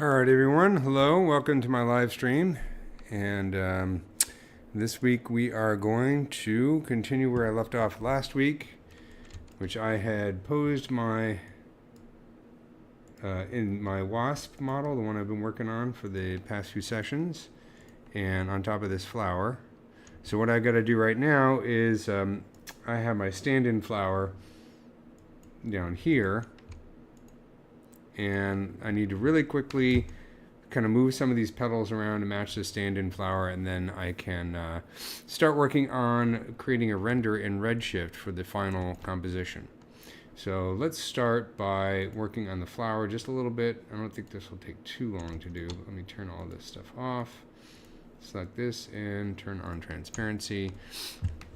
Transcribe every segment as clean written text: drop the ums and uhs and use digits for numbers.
All right, everyone. Hello. Welcome to my live stream. And this week we are going to continue where I left off last week, which I had posed my in my WASP model, the one I've been working on for the past few sessions, and on top of this flower. So what I got to do right now is I have my stand-in flower down here, and I need to really quickly kind of move some of these petals around to match the stand-in flower, and then I can start working on creating a render in Redshift for the final composition. So let's start by working on the flower just a little bit. I don't think this will take too long to do. Let me turn all this stuff off. Select this and turn on transparency,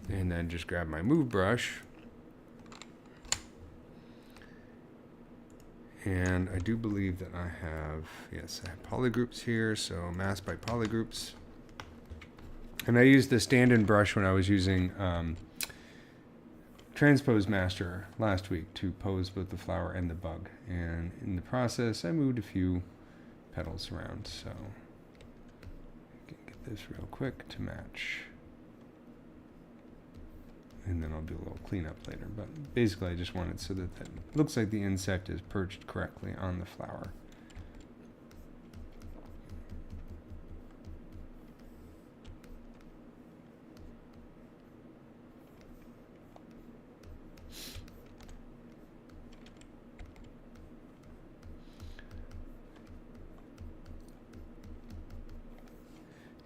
and then just grab my move brush. And I do believe that I have, yes, I have polygroups here, so mask by polygroups. And I used the stand-in brush when I was using Transpose Master last week to pose both the flower and the bug. And in the process, I moved a few petals around, so I can get this real quick to match. And then I'll do a little cleanup later. But basically, I just want it so that it looks like the insect is perched correctly on the flower.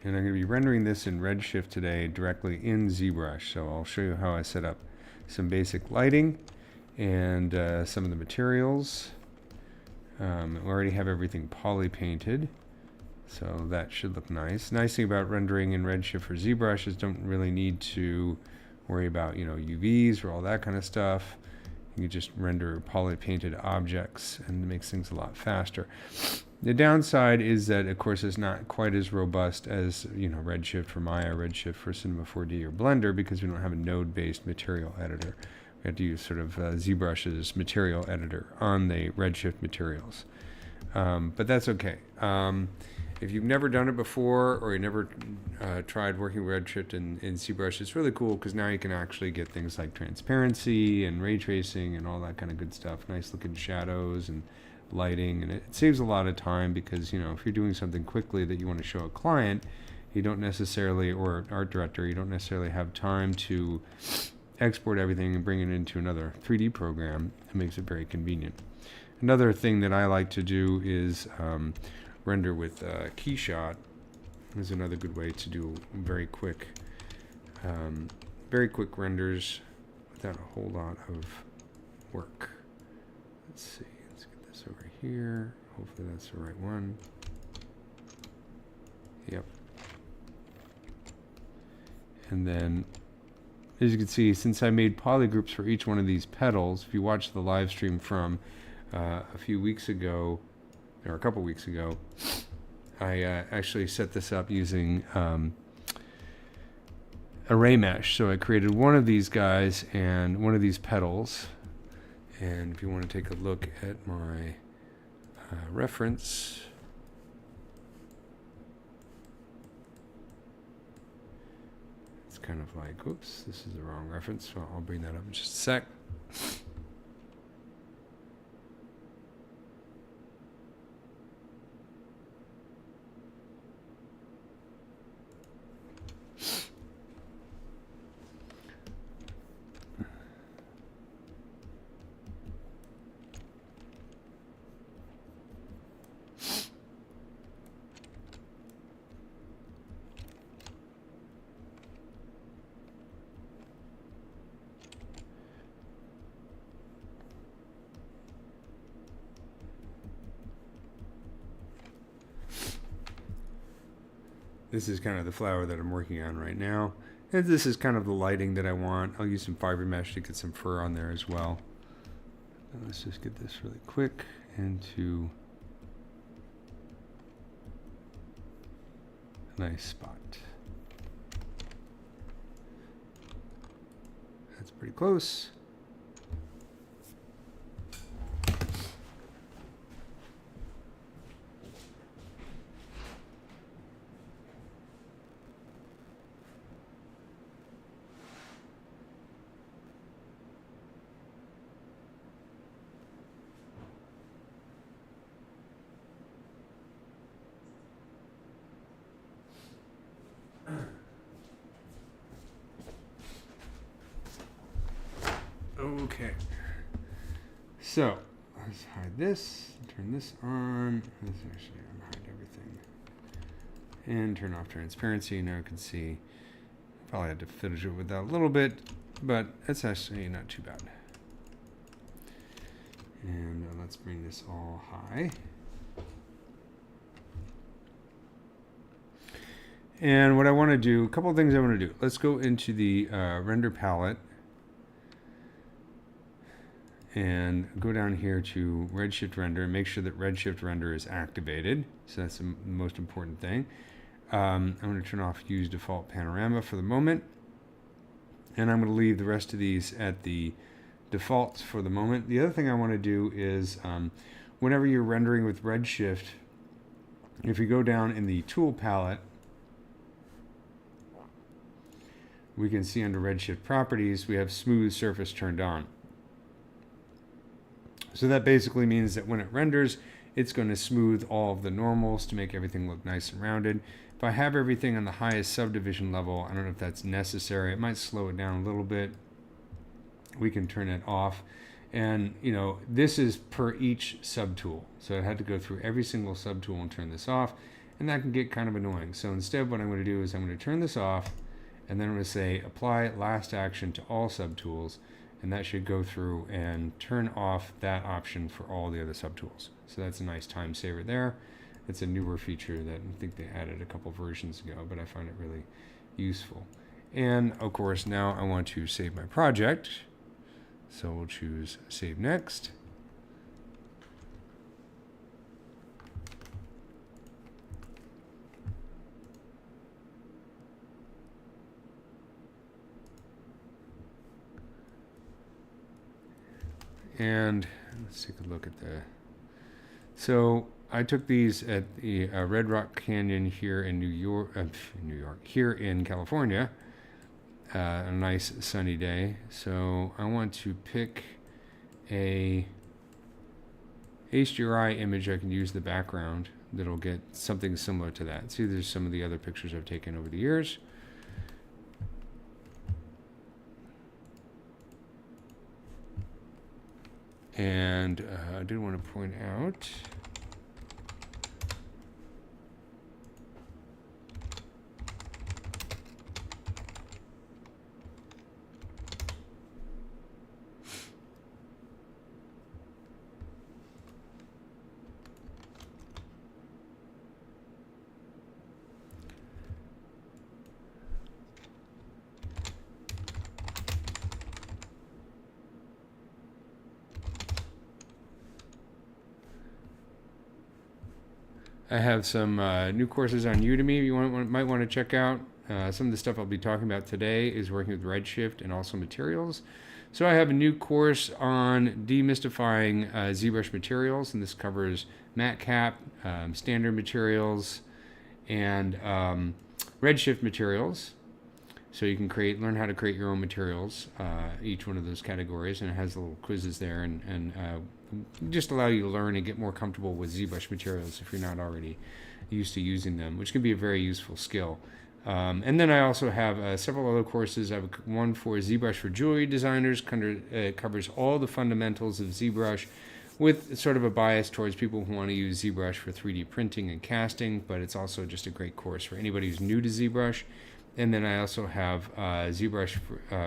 And I'm going to be rendering this in Redshift today directly in ZBrush. So I'll show you how I set up some basic lighting and some of the materials. We already have everything poly painted, so that should look nice. Nice thing about rendering in Redshift for ZBrush is don't really need to worry about, you know, UVs or all that kind of stuff. You can just render poly painted objects, and it makes things a lot faster. The downside is that, of course, it's not quite as robust as, you know, Redshift for Maya, Redshift for Cinema 4D or Blender, because we don't have a node-based material editor. We have to use sort of ZBrush's material editor on the Redshift materials. But that's okay. If you've never done it before, or you never tried working with Redshift in ZBrush, it's really cool because now you can actually get things like transparency and ray tracing and all that kind of good stuff. Nice looking shadows and lighting, and it saves a lot of time because, you know, if you're doing something quickly that you want to show a client, you don't necessarily, or art director, you don't necessarily have time to export everything and bring it into another 3D program. It makes it very convenient. Another thing that I like to do is render with Keyshot. Is another good way to do very quick renders without a whole lot of work. Let's see. Over here, hopefully that's the right one. Yep. And then, as you can see, since I made polygroups for each one of these petals, if you watch the live stream from a few weeks ago, or a couple weeks ago, I actually set this up using array mesh. So I created one of these guys and one of these petals. And if you want to take a look at my reference, it's kind of like, oops, this is the wrong reference, so I'll bring that up in just a sec. This is kind of the flower that I'm working on right now. And this is kind of the lighting that I want. I'll use some fiber mesh to get some fur on there as well. And let's just get this really quick into a nice spot. That's pretty close. Okay. So let's hide this. Turn this on. Let's actually unhide everything. And turn off transparency. Now you can see. Probably had to finish it with that a little bit, but it's actually not too bad. And let's bring this all high. And what I want to do, a couple of things I want to do. Let's go into the render palette and go down here to Redshift Render and make sure that Redshift Render is activated. So that's the most important thing. I'm going to turn off Use Default Panorama for the moment. And I'm going to leave the rest of these at the defaults for the moment. The other thing I want to do is whenever you're rendering with Redshift, if you go down in the Tool palette, we can see under Redshift Properties, we have Smooth Surface turned on. So that basically means that when it renders, it's going to smooth all of the normals to make everything look nice and rounded. If I have everything on the highest subdivision level, I don't know if that's necessary. It might slow it down a little bit. We can turn it off. And, you know, this is per each subtool. So I had to go through every single subtool and turn this off. And that can get kind of annoying. So instead, what I'm going to do is I'm going to turn this off. And then I'm going to say apply last action to all subtools. And that should go through and turn off that option for all the other subtools. So that's a nice time saver there. It's a newer feature that I think they added a couple versions ago, but I find it really useful. And of course, now I want to save my project. So we'll choose Save Next. And let's take a look at the. So I took these at the Red Rock Canyon here in here in California. A nice sunny day. So I want to pick a HDRI image. I can use the background that'll get something similar to that. See, there's some of the other pictures I've taken over the years. And I did want to point out I have some new courses on Udemy you might want to check out. Some of the stuff I'll be talking about today is working with Redshift and also materials. So I have a new course on demystifying ZBrush materials, and this covers matte cap, standard materials, and Redshift materials. So you can learn how to create your own materials, each one of those categories, and it has little quizzes there, and just allow you to learn and get more comfortable with ZBrush materials if you're not already used to using them, which can be a very useful skill. And then I also have several other courses. I have one for ZBrush for jewelry designers. Covers all the fundamentals of ZBrush with sort of a bias towards people who want to use ZBrush for 3D printing and casting, but it's also just a great course for anybody who's new to ZBrush. And then I also have ZBrush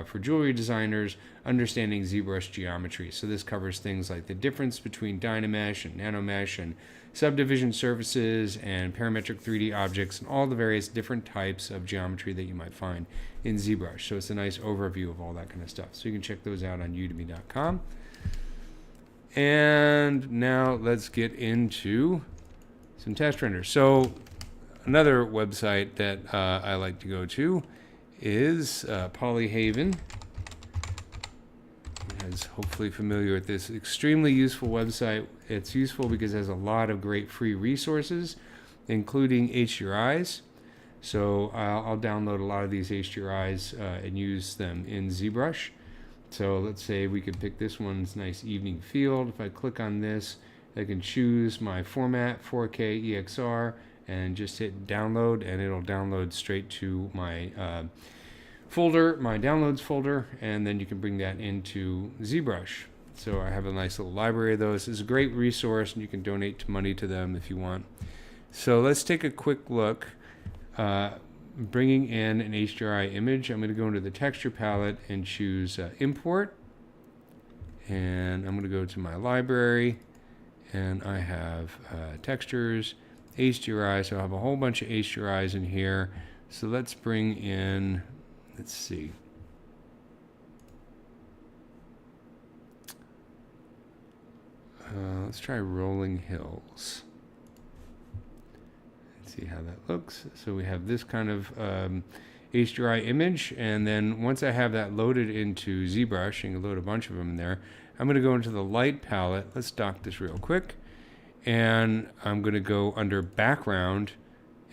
for jewelry designers, understanding ZBrush geometry. So this covers things like the difference between Dynamesh and Nanomesh and subdivision surfaces and parametric 3D objects and all the various different types of geometry that you might find in ZBrush. So it's a nice overview of all that kind of stuff. So you can check those out on udemy.com. And now let's get into some test renders. So another website that I like to go to is Polyhaven. You guys hopefully familiar with this extremely useful website. It's useful because it has a lot of great free resources, including HDRIs. So I'll download a lot of these HDRIs and use them in ZBrush. So let's say we could pick this one's nice evening field. If I click on this, I can choose my format, 4K EXR, and just hit download, and it'll download straight to my folder, my downloads folder, and then you can bring that into ZBrush. So I have a nice little library of those. It's a great resource, and you can donate money to them if you want. So let's take a quick look. Bringing in an HDRI image, I'm going to go into the texture palette and choose import. And I'm going to go to my library, and I have textures, HDRI, so I have a whole bunch of HDRIs in here. So let's bring in, let's see. Let's try Rolling Hills. Let's see how that looks. So we have this kind of HDRI image, and then once I have that loaded into ZBrush, and load a bunch of them in there, I'm going to go into the light palette. Let's dock this real quick, and I'm going to go under background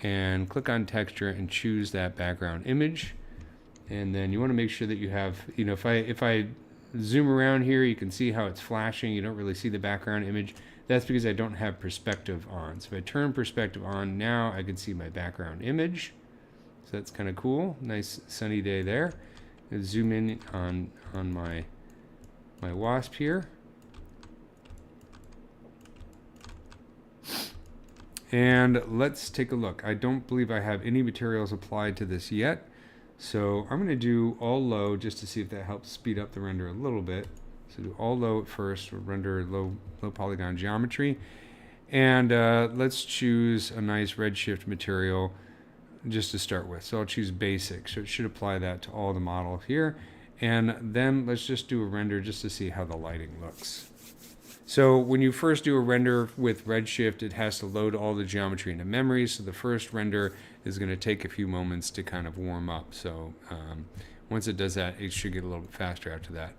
and click on texture and choose that background image. And then you want to make sure that you have, you know, if I zoom around here, you can see how it's flashing. You don't really see the background image. That's because I don't have perspective on. So if I turn perspective on, now I can see my background image. So that's kind of cool. Nice sunny day there. I'll zoom in on my wasp here. And let's take a look. I don't believe I have any materials applied to this yet. So I'm going to do all low just to see if that helps speed up the render a little bit. So do all low at first, render low polygon geometry. And let's choose a nice redshift material just to start with. So I'll choose basic. So it should apply that to all the model here. And then let's just do a render just to see how the lighting looks. So when you first do a render with redshift, it has to load all the geometry into memory. So the first render is going to take a few moments to kind of warm up. So once it does that, it should get a little bit faster after that.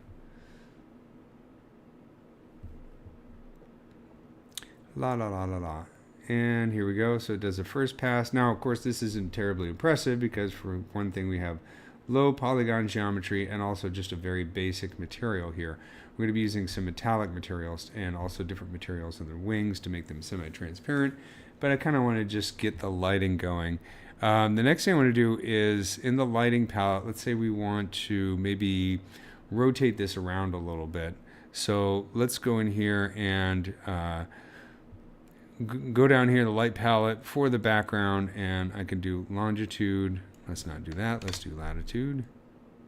La la la la la. And here we go. So it does the first pass. Now, of course, this isn't terribly impressive because for one thing, we have low polygon geometry and also just a very basic material here. We're going to be using some metallic materials and also different materials in the wings to make them semi-transparent. But I kind of want to just get the lighting going. The next thing I want to do is in the lighting palette, let's say we want to maybe rotate this around a little bit. So let's go in here and go down here in the light palette for the background, and I can do longitude. Let's not do that. Let's do latitude.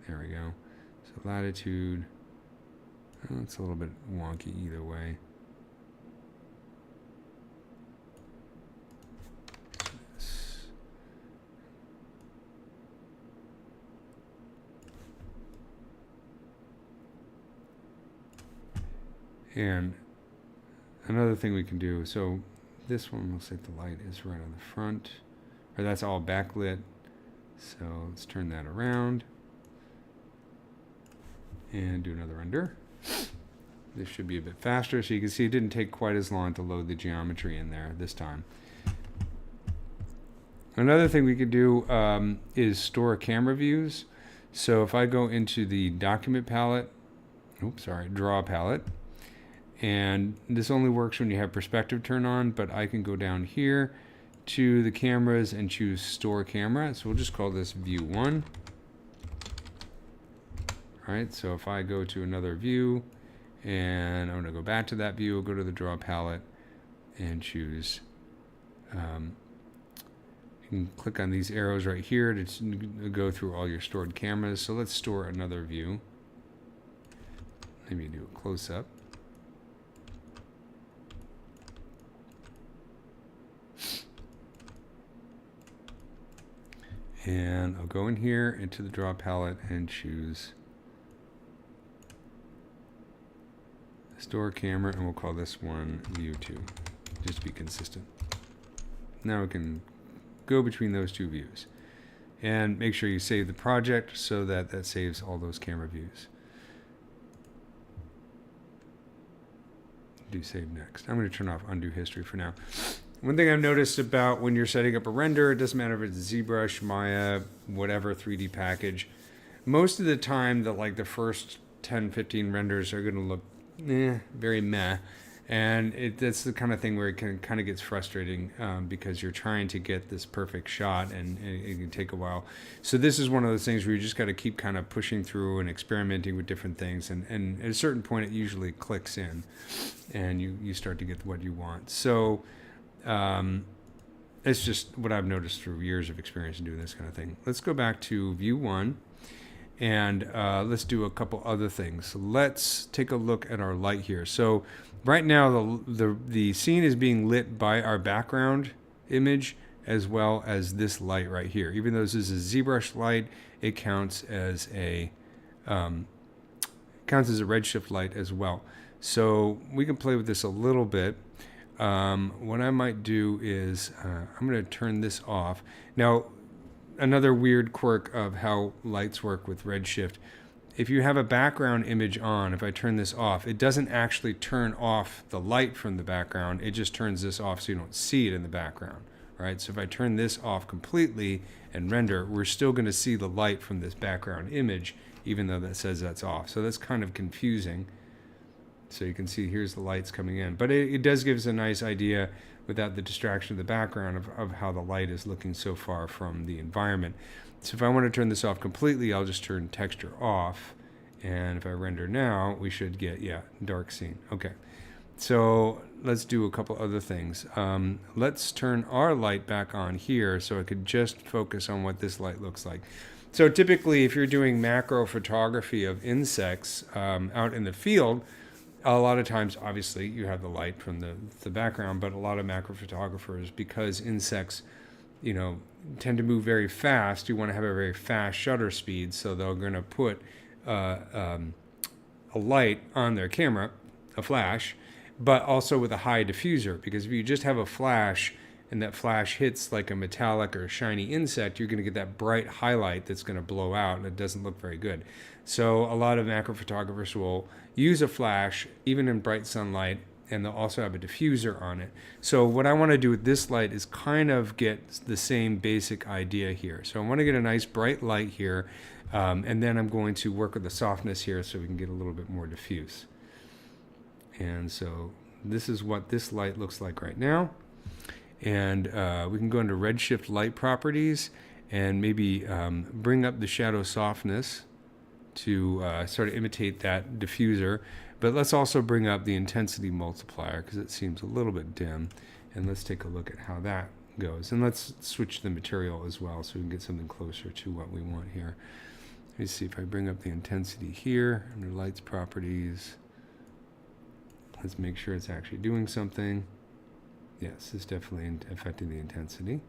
There we go. So latitude. Oh, it's a little bit wonky either way. And another thing we can do, so this one looks like the light is right on the front, or that's all backlit. So let's turn that around and do another render. This should be a bit faster, so you can see it didn't take quite as long to load the geometry in there this time. Another thing we could do is store camera views. So if I go into the document palette, draw palette, and this only works when you have perspective turned on, but I can go down here to the cameras and choose store camera. So we'll just call this view 1. All right, so if I go to another view and I'm going to go back to that view, I'll go to the draw palette and choose, you can click on these arrows right here to go through all your stored cameras. So let's store another view. Maybe do a close up. And I'll go in here into the draw palette and choose store camera, and we'll call this one view 2, just to be consistent. Now we can go between those two views. And make sure you save the project so that that saves all those camera views. Do save next. I'm going to turn off undo history for now. One thing I've noticed about when you're setting up a render, it doesn't matter if it's ZBrush, Maya, whatever 3D package, most of the time the first 10, 15 renders are going to look very meh. And that's the kind of thing where it kind of gets frustrating because you're trying to get this perfect shot, and it can take a while. So this is one of those things where you just got to keep kind of pushing through and experimenting with different things, and at a certain point it usually clicks in, and you start to get what you want. So it's just what I've noticed through years of experience in doing this kind of thing. Let's go back to view 1. And let's do a couple other things. Let's take a look at our light here. So right now the scene is being lit by our background image as well as this light right here. Even though this is a ZBrush light, it counts as a redshift light as well. So we can play with this a little bit. What I might do is I'm going to turn this off. Now, another weird quirk of how lights work with redshift, if you have a background image on, if I turn this off, it doesn't actually turn off the light from the background. It just turns this off so you don't see it in the background, right? So if I turn this off completely and render, we're still going to see the light from this background image, even though that says that's off. So that's kind of confusing. So you can see here's the lights coming in. But it does give us a nice idea without the distraction of the background of how the light is looking so far from the environment. So if I want to turn this off completely, I'll just turn texture off. And if I render now, we should get, dark scene. Okay. So let's do a couple other things. Let's turn our light back on here so I could just focus on what this light looks like. So typically, if you're doing macro photography of insects out in the field, a lot of times, obviously, you have the light from the background, but a lot of macro photographers, because insects, tend to move very fast, you want to have a very fast shutter speed, so they're going to put a light on their camera, a flash, but also with a high diffuser, because if you just have a flash and that flash hits like a metallic or shiny insect, you're going to get that bright highlight that's going to blow out, and it doesn't look very good. So a lot of macro photographers will use a flash, even in bright sunlight, and they'll also have a diffuser on it. So what I want to do with this light is kind of get the same basic idea here. So I want to get a nice bright light here, and then I'm going to work with the softness here so we can get a little bit more diffuse. And so this is what this light looks like right now. And we can go into redshift light properties and maybe bring up the shadow softness to sort of imitate that diffuser. But let's also bring up the intensity multiplier because it seems a little bit dim. And let's take a look at how that goes. And let's switch the material as well so we can get something closer to what we want here. Let me see if I bring up the intensity here under lights properties. Let's make sure it's actually doing something. Yes, it's definitely affecting the intensity.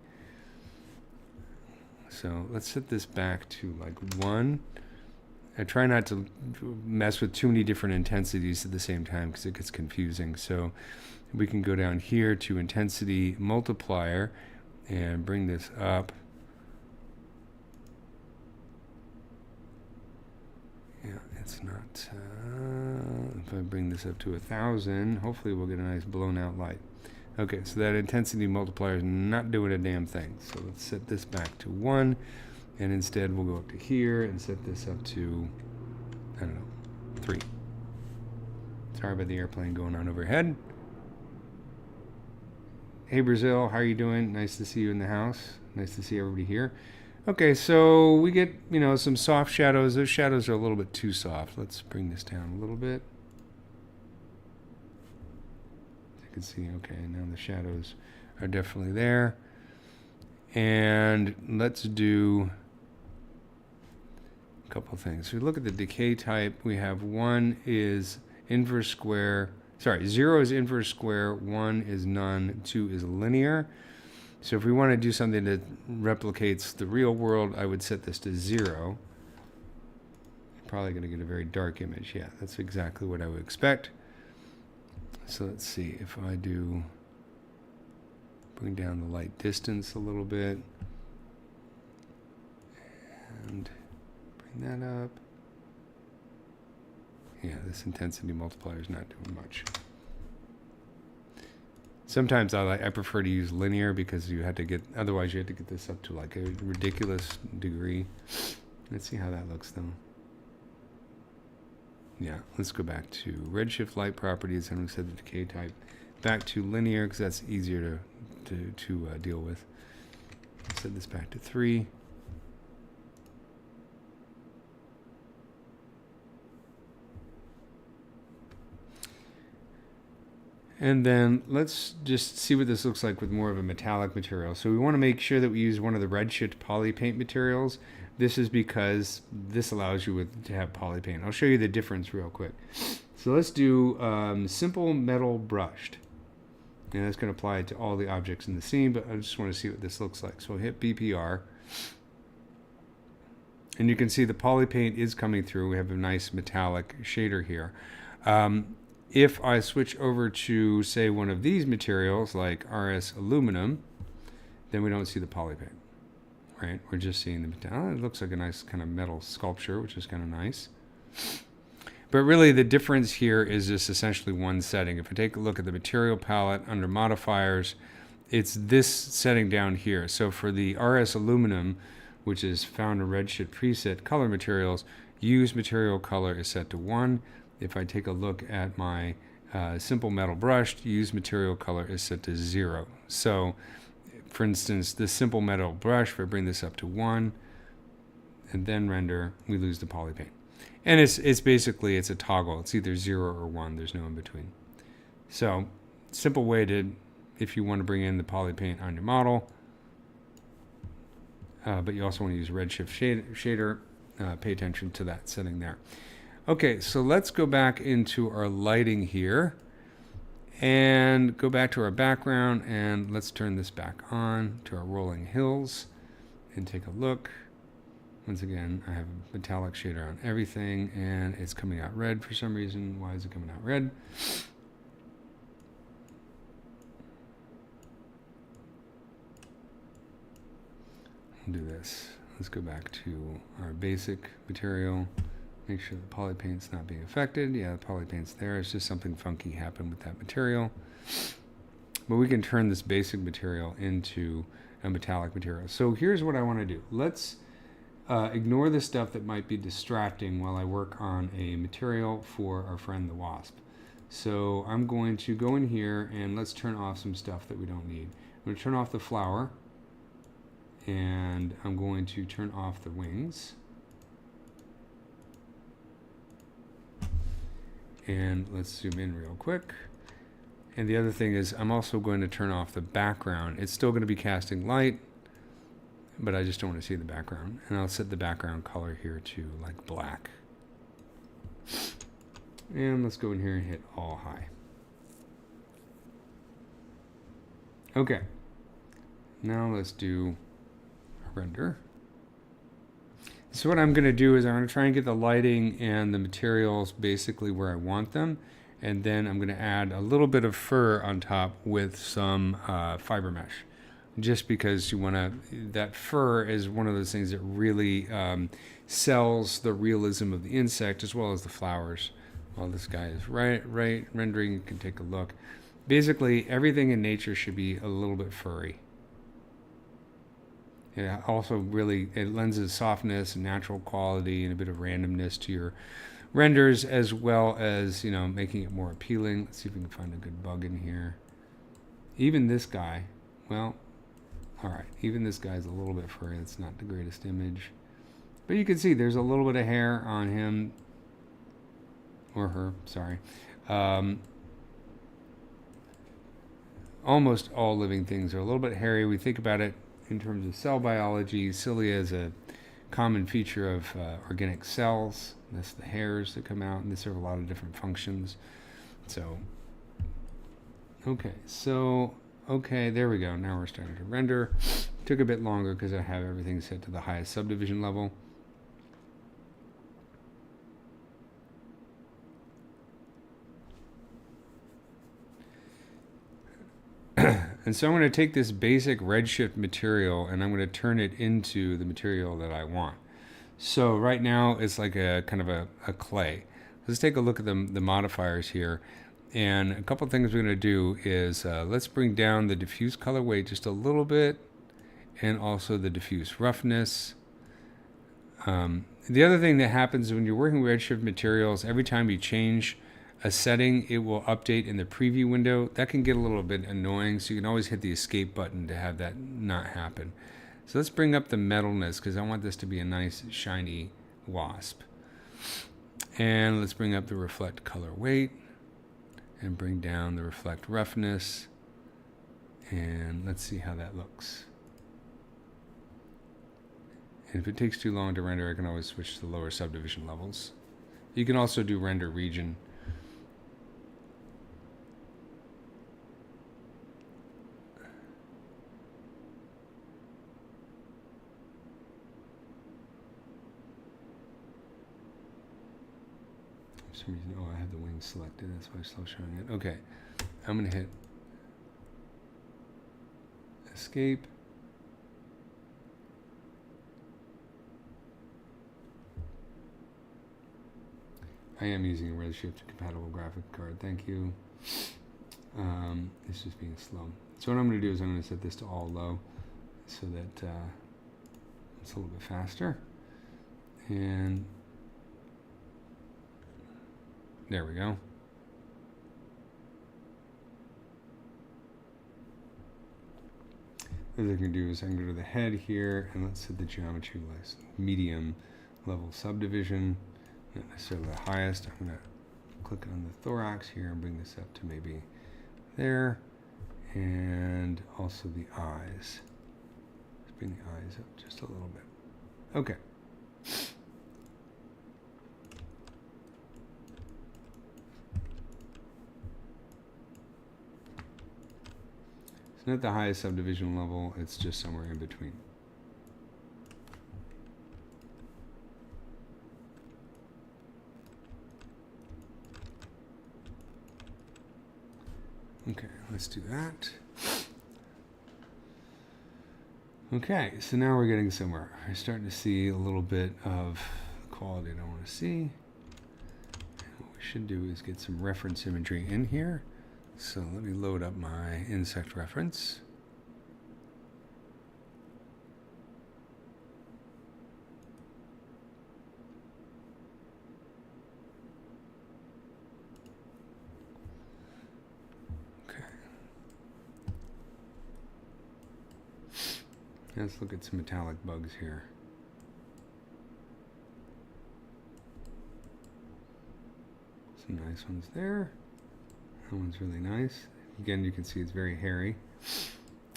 So let's set this back to like 1. I try not to mess with too many different intensities at the same time because it gets confusing. So we can go down here to intensity multiplier and bring this up. Yeah, it's not. If I bring this up to 1,000, hopefully we'll get a nice blown out light. Okay, so that intensity multiplier is not doing a damn thing. So let's set this back to 1. And instead, we'll go up to here and set this up to, 3. Sorry about the airplane going on overhead. Hey, Brazil, how are you doing? Nice to see you in the house. Nice to see everybody here. Okay, so we get, some soft shadows. Those shadows are a little bit too soft. Let's bring this down a little bit. You can see, okay, now the shadows are definitely there. And let's do a couple things. So we look at the decay type. We have 1 is inverse square. 0 is inverse square, 1 is none, 2 is linear. So if we want to do something that replicates the real world, I would set this to 0. Probably going to get a very dark image. Yeah, that's exactly what I would expect. So let's see if I do bring down the light distance a little bit and bring that up. Yeah, this intensity multiplier is not doing much. Sometimes I prefer to use linear because otherwise you had to get this up to like a ridiculous degree. Let's see how that looks though. Yeah, let's go back to redshift light properties, and we set the decay type back to linear because that's easier to deal with. Set this back to 3. And then let's just see what this looks like with more of a metallic material. So we want to make sure that we use one of the redshift poly paint materials. This is because this allows you to have poly paint. I'll show you the difference real quick. So let's do simple metal brushed. And that's going to apply to all the objects in the scene, but I just want to see what this looks like. So I'll hit BPR. And you can see the poly paint is coming through. We have a nice metallic shader here. If I switch over to, say, one of these materials, like RS aluminum, then we don't see the poly paint, right? We're just seeing the metal. It looks like a nice kind of metal sculpture, which is kind of nice. But really, the difference here is just essentially one setting. If I take a look at the material palette under modifiers, it's this setting down here. So for the RS aluminum, which is found in Redshift preset color materials, use material color is set to 1. If I take a look at my simple metal brushed, use material color is set to 0. So, for instance, the simple metal brush, if I bring this up to 1 and then render, we lose the poly paint. And it's basically, it's a toggle. It's either 0 or 1. There's no in between. So, simple way to, if you want to bring in the poly paint on your model, but you also want to use Redshift shader, pay attention to that setting there. Okay, so let's go back into our lighting here and go back to our background, and let's turn this back on to our rolling hills and take a look. Once again, I have a metallic shader on everything, and it's coming out red for some reason. Why is it coming out red? I'll do this. Let's go back to our basic material. Make sure the poly paint's not being affected. Yeah, the poly paint's there. It's just something funky happened with that material. But we can turn this basic material into a metallic material. So here's what I want to do. Let's ignore the stuff that might be distracting while I work on a material for our friend the wasp. So I'm going to go in here and let's turn off some stuff that we don't need. I'm going to turn off the flower, and I'm going to turn off the wings. And let's zoom in real quick. And the other thing is I'm also going to turn off the background. It's still going to be casting light, but I just don't want to see the background. And I'll set the background color here to like black. And let's go in here and hit all high. Okay. Now let's do a render. So what I'm going to do is I'm going to try and get the lighting and the materials basically where I want them. And then I'm going to add a little bit of fur on top with some fiber mesh. Just because you want to, that fur is one of those things that really sells the realism of the insect as well as the flowers. While this guy is right rendering, you can take a look. Basically, everything in nature should be a little bit furry. It also really, it lends a softness and natural quality and a bit of randomness to your renders, as well as, you know, making it more appealing. Let's see if we can find a good bug in here. Even this guy, well, all right, even this guy's a little bit furry. That's not the greatest image. But you can see there's a little bit of hair on him, or her, sorry. Almost all living things are a little bit hairy. We think about it in terms of cell biology. Cilia is a common feature of organic cells. That's the hairs that come out, and they serve a lot of different functions. So, okay, there we go. Now we're starting to render. Took a bit longer because I have everything set to the highest subdivision level. And so I'm going to take this basic redshift material and I'm going to turn it into the material that I want. So right now it's like a kind of a clay. Let's take a look at the modifiers here. And a couple things we're going to do is let's bring down the diffuse color weight just a little bit, and also the diffuse roughness. The other thing that happens when you're working with redshift materials, every time you change a setting, it will update in the preview window. That can get a little bit annoying, so you can always hit the escape button to have that not happen. So let's bring up the metalness, because I want this to be a nice shiny wasp. And let's bring up the reflect color weight and bring down the reflect roughness. And let's see how that looks. And if it takes too long to render, I can always switch to lower subdivision levels. You can also do render region. For some reason, oh, I have the wing selected. That's why it's still showing it. Okay, I'm going to hit escape. I am using a Redshift compatible graphic card. Thank you. It's just being slow. So what I'm going to do is I'm going to set this to all low so that it's a little bit faster. And there we go. What I can do is I can go to the head here and let's set the geometry list medium level subdivision. Not necessarily the highest. I'm going to click on the thorax here and bring this up to maybe there. And also the eyes. Let's bring the eyes up just a little bit. Okay. It's not the highest subdivision level, it's just somewhere in between. Okay, let's do that. Okay, so now we're getting somewhere. We're starting to see a little bit of the quality I want to see. And what we should do is get some reference imagery in here. So let me load up my insect reference. Let's look at some metallic bugs here. Some nice ones there. That one's really nice. Again, you can see it's very hairy.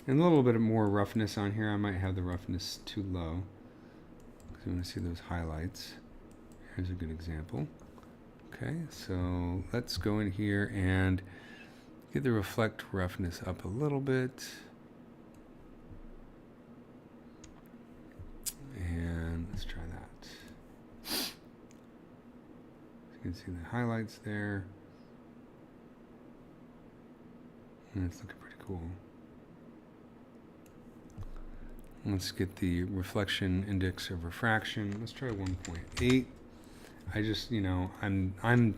And a little bit more roughness on here. I might have the roughness too low, because I want to see those highlights. Here's a good example. Okay, so let's go in here and get the reflect roughness up a little bit. And let's try that. So you can see the highlights there. And it's looking pretty cool. Let's get the reflection index of refraction. Let's try 1.8. I just, I'm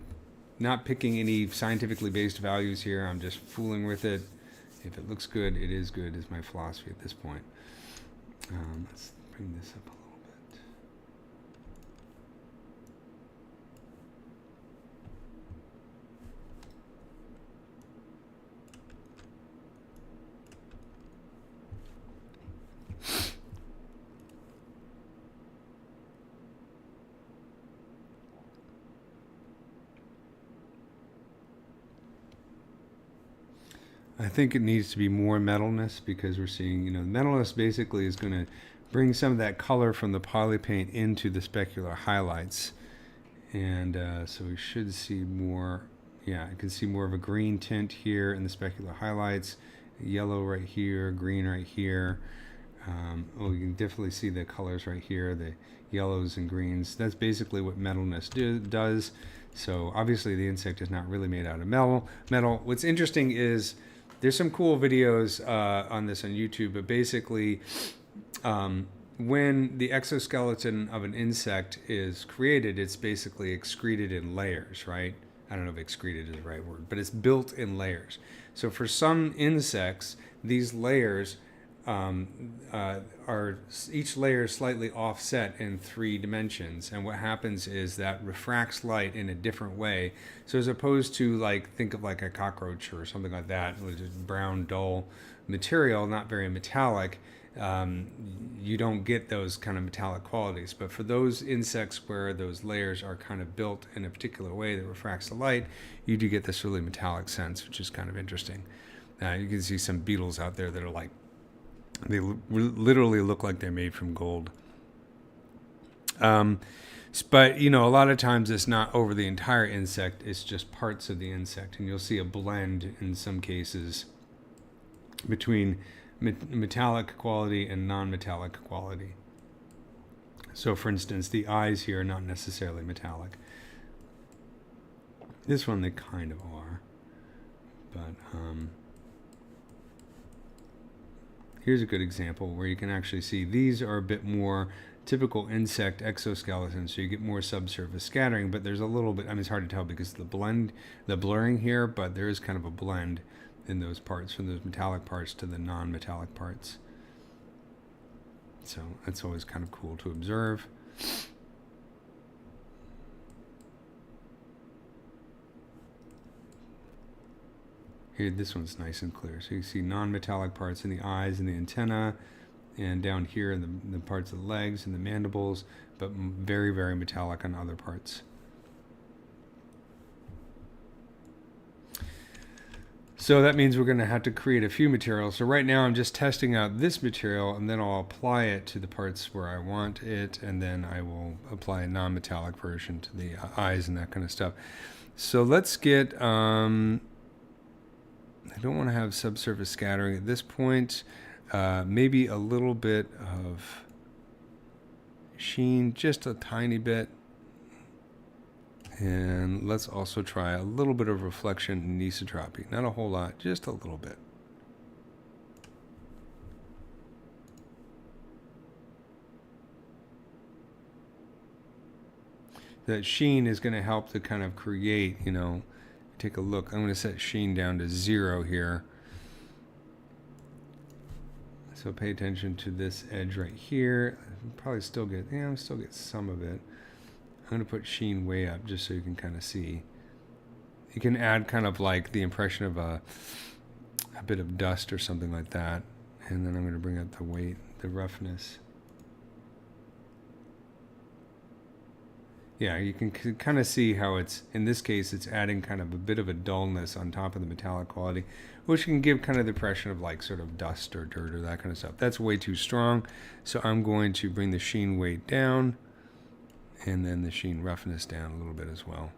not picking any scientifically based values here. I'm just fooling with it. If it looks good, it is good, is my philosophy at this point. Let's bring this up a little bit. I think it needs to be more metalness, because we're seeing, the metalness basically is going to bring some of that color from the poly paint into the specular highlights. And so we should see more, I can see more of a green tint here in the specular highlights, yellow right here, green right here. You can definitely see the colors right here, the yellows and greens. That's basically what metalness does. So obviously the insect is not really made out of metal. What's interesting is there's some cool videos on this on YouTube, but basically when the exoskeleton of an insect is created, it's basically excreted in layers, right? I don't know if excreted is the right word, but it's built in layers. So for some insects, these layers are each layer is slightly offset in 3 dimensions, and what happens is that refracts light in a different way. So as opposed to, like, think of like a cockroach or something like that, which is brown, dull material, not very metallic, you don't get those kind of metallic qualities. But for those insects where those layers are kind of built in a particular way that refracts the light, you do get this really metallic sense, which is kind of interesting. You can see some beetles out there that are like, they literally look like they're made from gold. But, you know, a lot of times it's not over the entire insect, it's just parts of the insect. And you'll see a blend in some cases between metallic quality and non-metallic quality. So, for instance, the eyes here are not necessarily metallic. This one they kind of are. But here's a good example where you can actually see these are a bit more typical insect exoskeletons, so you get more subsurface scattering, but there's a little bit, I mean, it's hard to tell because the blurring here, but there is kind of a blend in those parts, from those metallic parts to the non-metallic parts. So that's always kind of cool to observe. Here, this one's nice and clear. So you see non-metallic parts in the eyes and the antenna, and down here in the parts of the legs and the mandibles, but very, very metallic on other parts. So that means we're going to have to create a few materials. So right now I'm just testing out this material, and then I'll apply it to the parts where I want it, and then I will apply a non-metallic version to the eyes and that kind of stuff. So let's get, I don't want to have subsurface scattering at this point. Maybe a little bit of sheen, just a tiny bit. And let's also try a little bit of reflection and anisotropy. Not a whole lot, just a little bit. That sheen is going to help to kind of create, you know, take a look. I'm going to set sheen down to 0 here. So pay attention to this edge right here. Probably still get, yeah, I'll still get some of it. I'm going to put sheen way up just so you can kind of see. You can add kind of like the impression of a bit of dust or something like that. And then I'm going to bring up the weight, the roughness. Yeah, you can kind of see how it's, in this case, it's adding kind of a bit of a dullness on top of the metallic quality, which can give kind of the impression of like sort of dust or dirt or that kind of stuff. That's way too strong. So I'm going to bring the sheen weight down, and then the sheen roughness down a little bit as well.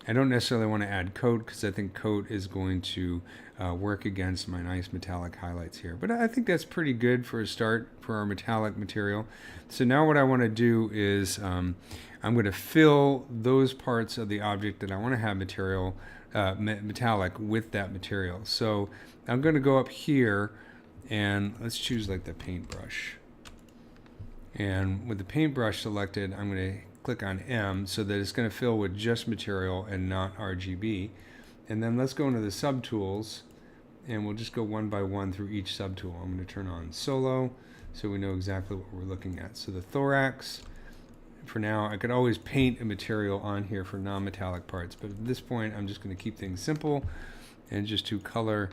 I don't necessarily want to add coat because I think coat is going to work against my nice metallic highlights here. But I think that's pretty good for a start for our metallic material. So now what I want to do is I'm going to fill those parts of the object that I want to have metallic with that material. So I'm going to go up here and let's choose like the paintbrush. And with the paintbrush selected, I'm going to click on M so that it's going to fill with just material and not RGB. And then let's go into the subtools, and we'll just go one by one through each subtool. I'm going to turn on solo so we know exactly what we're looking at. So the thorax, for now, I could always paint a material on here for non-metallic parts, but at this point I'm just going to keep things simple and just to color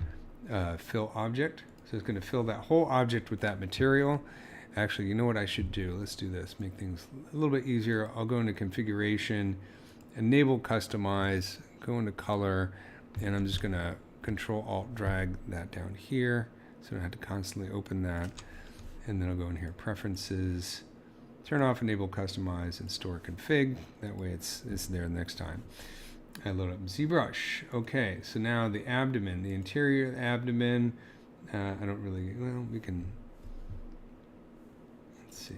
fill object. So it's going to fill that whole object with that material. Actually, you know what I should do? Let's do this, make things a little bit easier. I'll go into configuration, enable customize, go into color, and I'm just going to Control-Alt-drag that down here so I don't have to constantly open that. And then I'll go in here, preferences, turn off enable customize, and store config. That way it's there next time. I load up ZBrush. Okay, so now the abdomen, the interior of the abdomen, I don't really, well, we can, let's see.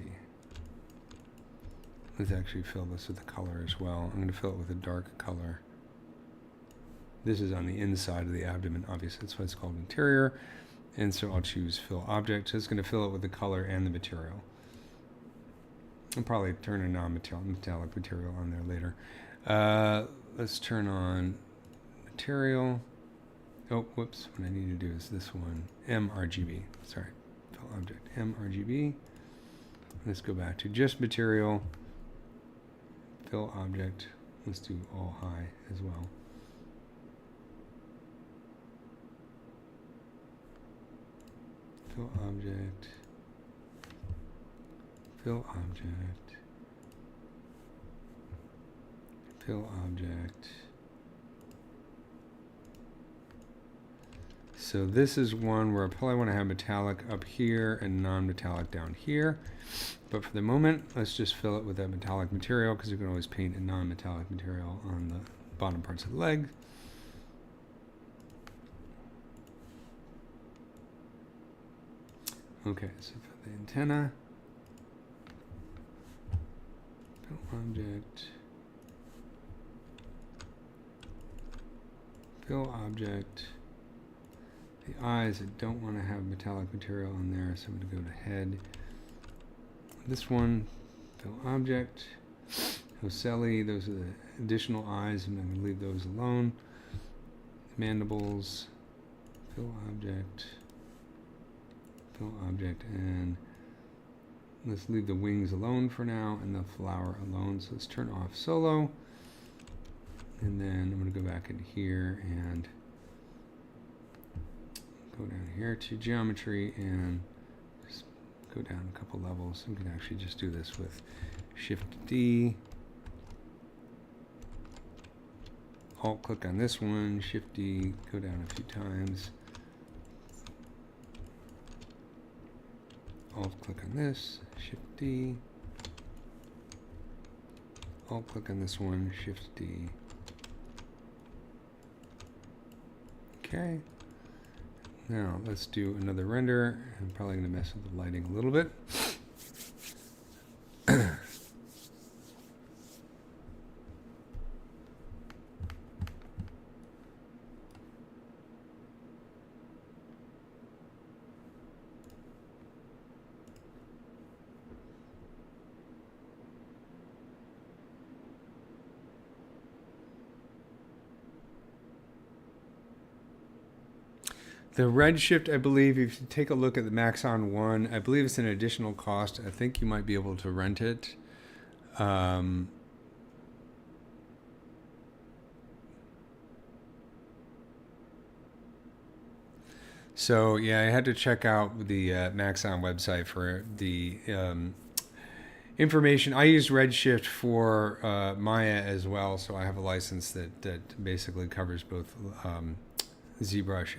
Let's actually fill this with a color as well. I'm going to fill it with a dark color. This is on the inside of the abdomen, obviously. That's why it's called interior. And so I'll choose fill object. So it's going to fill it with the color and the material. I'll probably turn a non-metallic material on there later. Let's turn on material. Oh, whoops. What I need to do is this one. mRGB. Sorry. Fill object. mRGB. Let's go back to just material. Fill object. Let's do all high as well. Fill object. Fill object. Fill object. So this is one where I probably want to have metallic up here and non-metallic down here. But for the moment, let's just fill it with that metallic material, because you can always paint a non-metallic material on the bottom parts of the leg. Okay, so for the antenna, fill object, fill object. The eyes, I don't want to have metallic material on there, so I'm going to go to head. This one, fill object. Ocelli, those are the additional eyes, and I'm going to leave those alone. Mandibles, fill object, and let's leave the wings alone for now, and the flower alone. So let's turn off solo, and then I'm going to go back in here and go down here to geometry and just go down a couple levels. We can actually just do this with Shift D. Alt click on this one, Shift D, go down a few times. Alt click on this, Shift D. Alt click on this one, Shift D. Okay. Now let's do another render. I'm probably going to mess with the lighting a little bit. The Redshift, I believe, if you take a look at the Maxon 1, I believe it's an additional cost. I think you might be able to rent it. So, yeah, I had to check out the Maxon website for the information. I use Redshift for Maya as well, so I have a license that basically covers both ZBrush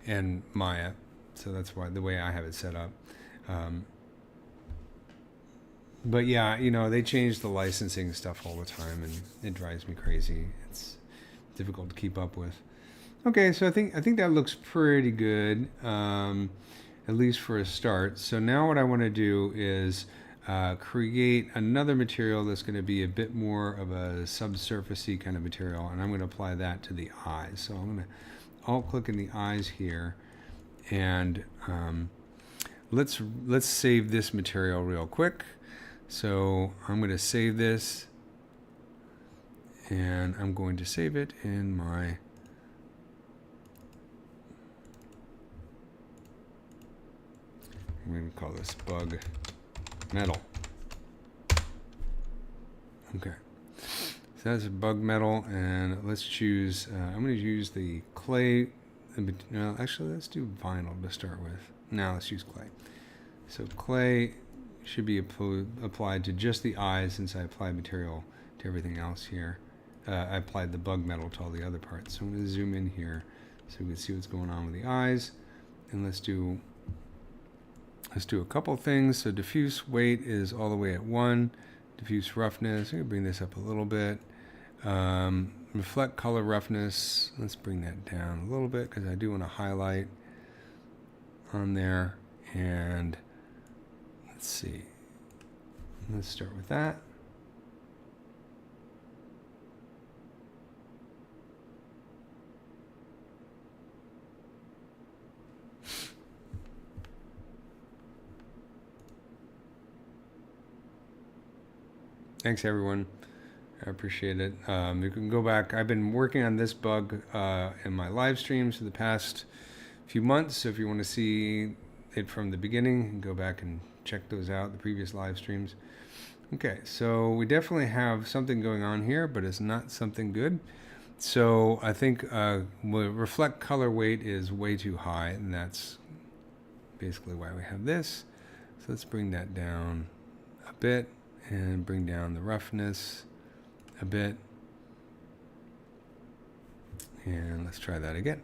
and Maya, so that's why the way I have it set up. But yeah, you know, they change the licensing stuff all the time, and it drives me crazy. It's difficult to keep up with. Okay, so I think that looks pretty good, at least for a start. So now what I want to do is create another material that's going to be a bit more of a subsurfacey kind of material, and I'm going to apply that to the eyes. So I'm going to alt click in the eyes here, and let's save this material real quick. So I'm going to save this, and I'm going to save it in my I'm going to call this bug metal. Okay, so that's a bug metal, and let's choose, I'm going to use the clay, no, actually let's do vinyl to start with. Now let's use clay. So clay should be applied to just the eyes, since I applied material to everything else here. I applied the bug metal to all the other parts. So I'm going to zoom in here so we can see what's going on with the eyes, and let's do a couple things. So diffuse weight is all the way at 1. Diffuse roughness, I'm going to bring this up a little bit. Reflect color roughness, let's bring that down a little bit, because I do want to highlight on there. And let's see, let's start with that. Thanks, everyone. I appreciate it. You can go back. I've been working on this bug in my live streams for the past few months. So if you want to see it from the beginning, you can go back and check those out, the previous live streams. Okay, so we definitely have something going on here, but it's not something good. So I think reflect color weight is way too high, and that's basically why we have this. So let's bring that down a bit and bring down the roughness a bit. And let's try that again.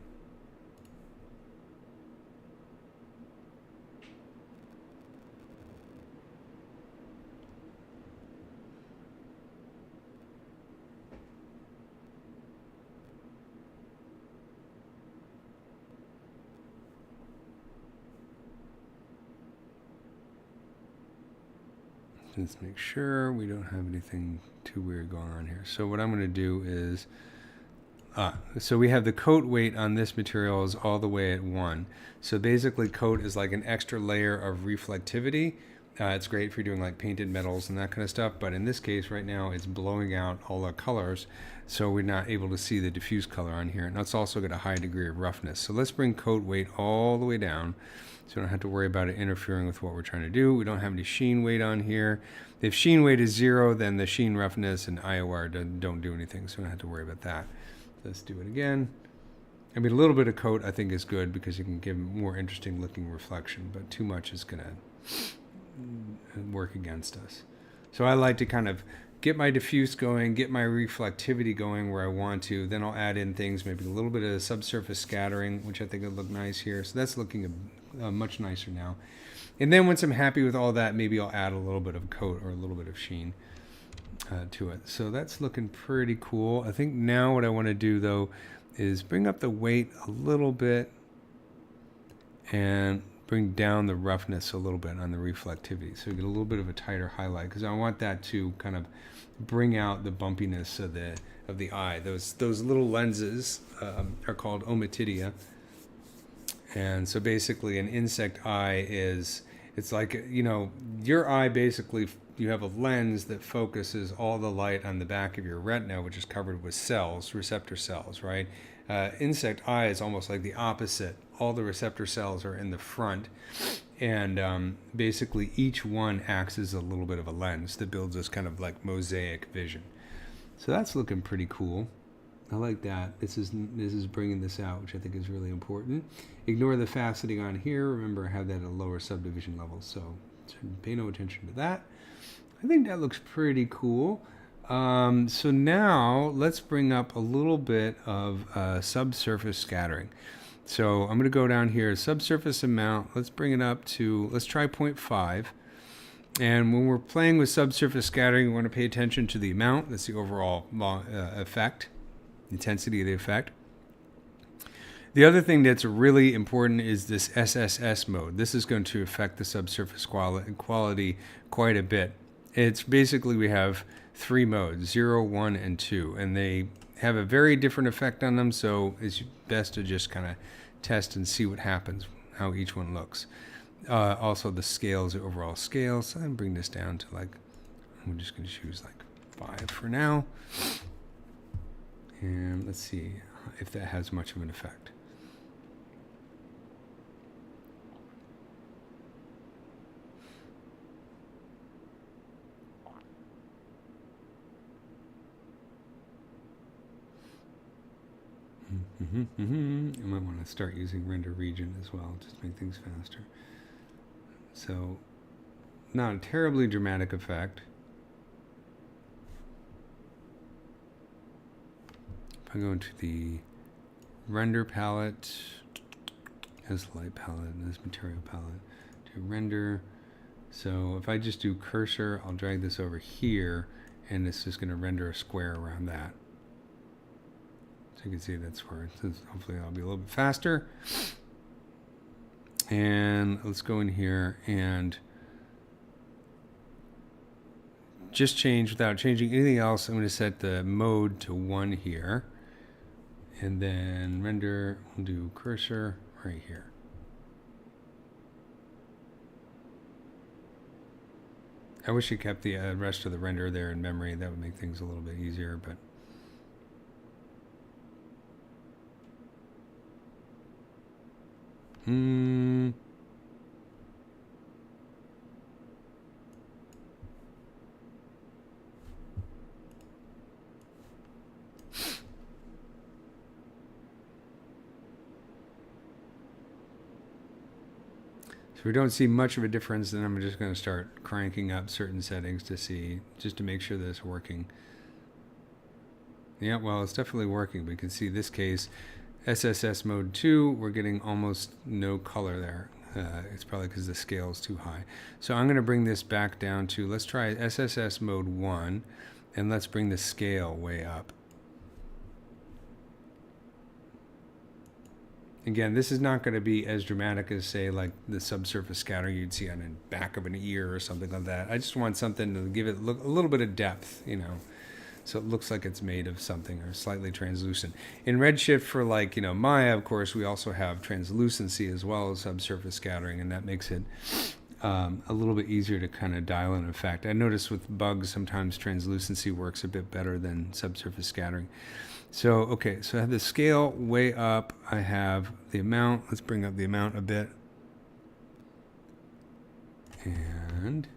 Let's make sure we don't have anything too weird going on here. So what I'm going to do is, so we have the coat weight on this material is all the way at 1. So basically coat is like an extra layer of reflectivity. It's great for doing like painted metals and that kind of stuff. But in this case right now, it's blowing out all the colors. So we're not able to see the diffuse color on here. And it's also got a high degree of roughness. So let's bring coat weight all the way down. So we don't have to worry about it interfering with what we're trying to do. We don't have any sheen weight on here. If sheen weight is 0, then the sheen roughness and IOR don't do anything. So we don't have to worry about that. Let's do it again. I mean, a little bit of coat I think is good because you can give more interesting looking reflection, but too much is going to work against us. So I like to kind of get my diffuse going, get my reflectivity going where I want to. Then I'll add in things, maybe a little bit of subsurface scattering, which I think would look nice here. So that's looking much nicer now. And then once I'm happy with all that, maybe I'll add a little bit of coat or a little bit of sheen to it. So that's looking pretty cool. I think now what I want to do though is bring up the weight a little bit and bring down the roughness a little bit on the reflectivity. So we get a little bit of a tighter highlight because I want that to kind of bring out the bumpiness of the eye. Those little lenses are called ommatidia. And so basically an insect eye is, it's like, you know, your eye basically, you have a lens that focuses all the light on the back of your retina, which is covered with cells, receptor cells, right? Insect eye is almost like the opposite. All the receptor cells are in the front, and basically each one acts as a little bit of a lens that builds this kind of like mosaic vision. So that's looking pretty cool. I like that. This is bringing this out, which I think is really important. Ignore the faceting on here. Remember, I have that at a lower subdivision level, so pay no attention to that. I think that looks pretty cool. So now let's bring up a little bit of subsurface scattering. So I'm going to go down here, subsurface amount. Let's bring it up to, let's try 0.5. And when we're playing with subsurface scattering, we want to pay attention to the amount. That's the overall effect, intensity of the effect. The other thing that's really important is this SSS mode. This is going to affect the subsurface quality quite a bit. It's basically, we have 3 modes, 0, 1, and 2, and they have a very different effect on them, so it's best to just kind of test and see what happens, how each one looks. Also the scales, the overall scale, so I'm bring this down to like, I'm just going to choose like 5 for now. And let's see if that has much of an effect. I might want to start using render region as well, just to make things faster. So, not a terribly dramatic effect. If I go into the render palette, as light palette, and this material palette, do render. So if I just do cursor, I'll drag this over here, and it's just going to render a square around that. So you can see that's where it says, hopefully I'll be a little bit faster. And let's go in here and just change, without changing anything else, I'm going to set the mode to 1 here. And then render, we'll do cursor right here. I wish it kept the rest of the render there in memory. That would make things a little bit easier, but. So we don't see much of a difference, then I'm just going to start cranking up certain settings to see, just to make sure that it's working. Yeah, well, it's definitely working. We can see this case, SSS mode 2, we're getting almost no color there. It's probably because the scale is too high. So I'm going to bring this back down to, let's try SSS mode 1, and let's bring the scale way up. Again, this is not going to be as dramatic as, say, like the subsurface scattering you'd see on the back of an ear or something like that. I just want something to give it a little bit of depth, you know, so it looks like it's made of something or slightly translucent. In Redshift for, like, you know, Maya, of course, we also have translucency as well as subsurface scattering, and that makes it a little bit easier to kind of dial in effect. I notice with bugs sometimes translucency works a bit better than subsurface scattering. So, okay, so I have the scale way up. I have the amount. Let's bring up the amount a bit. And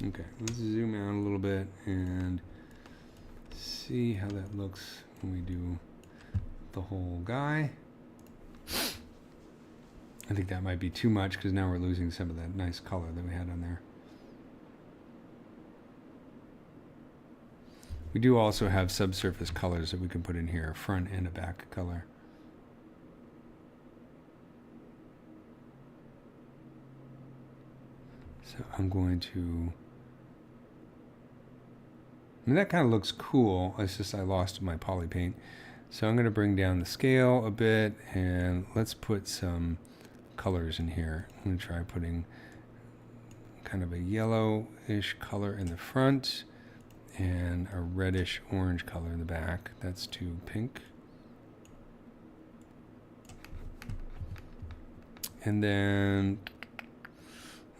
okay, let's zoom out a little bit and see how that looks when we do the whole guy. I think that might be too much because now we're losing some of that nice color that we had on there. We do also have subsurface colors that we can put in here, a front and a back color. So I'm going to, I mean, that kind of looks cool. It's just I lost my poly paint. So I'm going to bring down the scale a bit, and let's put some colors in here. I'm going to try putting kind of a yellowish color in the front and a reddish orange color in the back. That's too pink. And then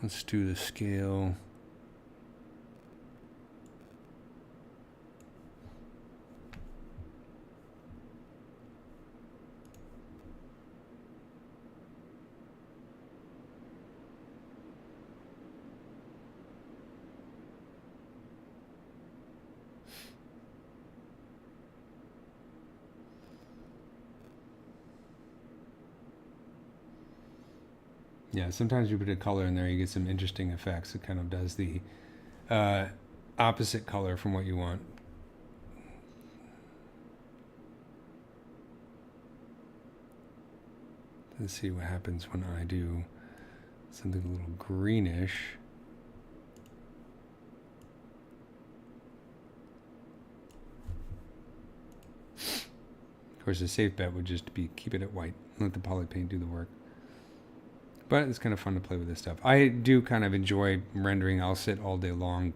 let's do the scale. Yeah, sometimes you put a color in there, you get some interesting effects. It kind of does the opposite color from what you want. Let's see what happens when I do something a little greenish. Of course, a safe bet would just be keep it at white, let the poly paint do the work. But it's kind of fun to play with this stuff. I do kind of enjoy rendering. I'll sit all day long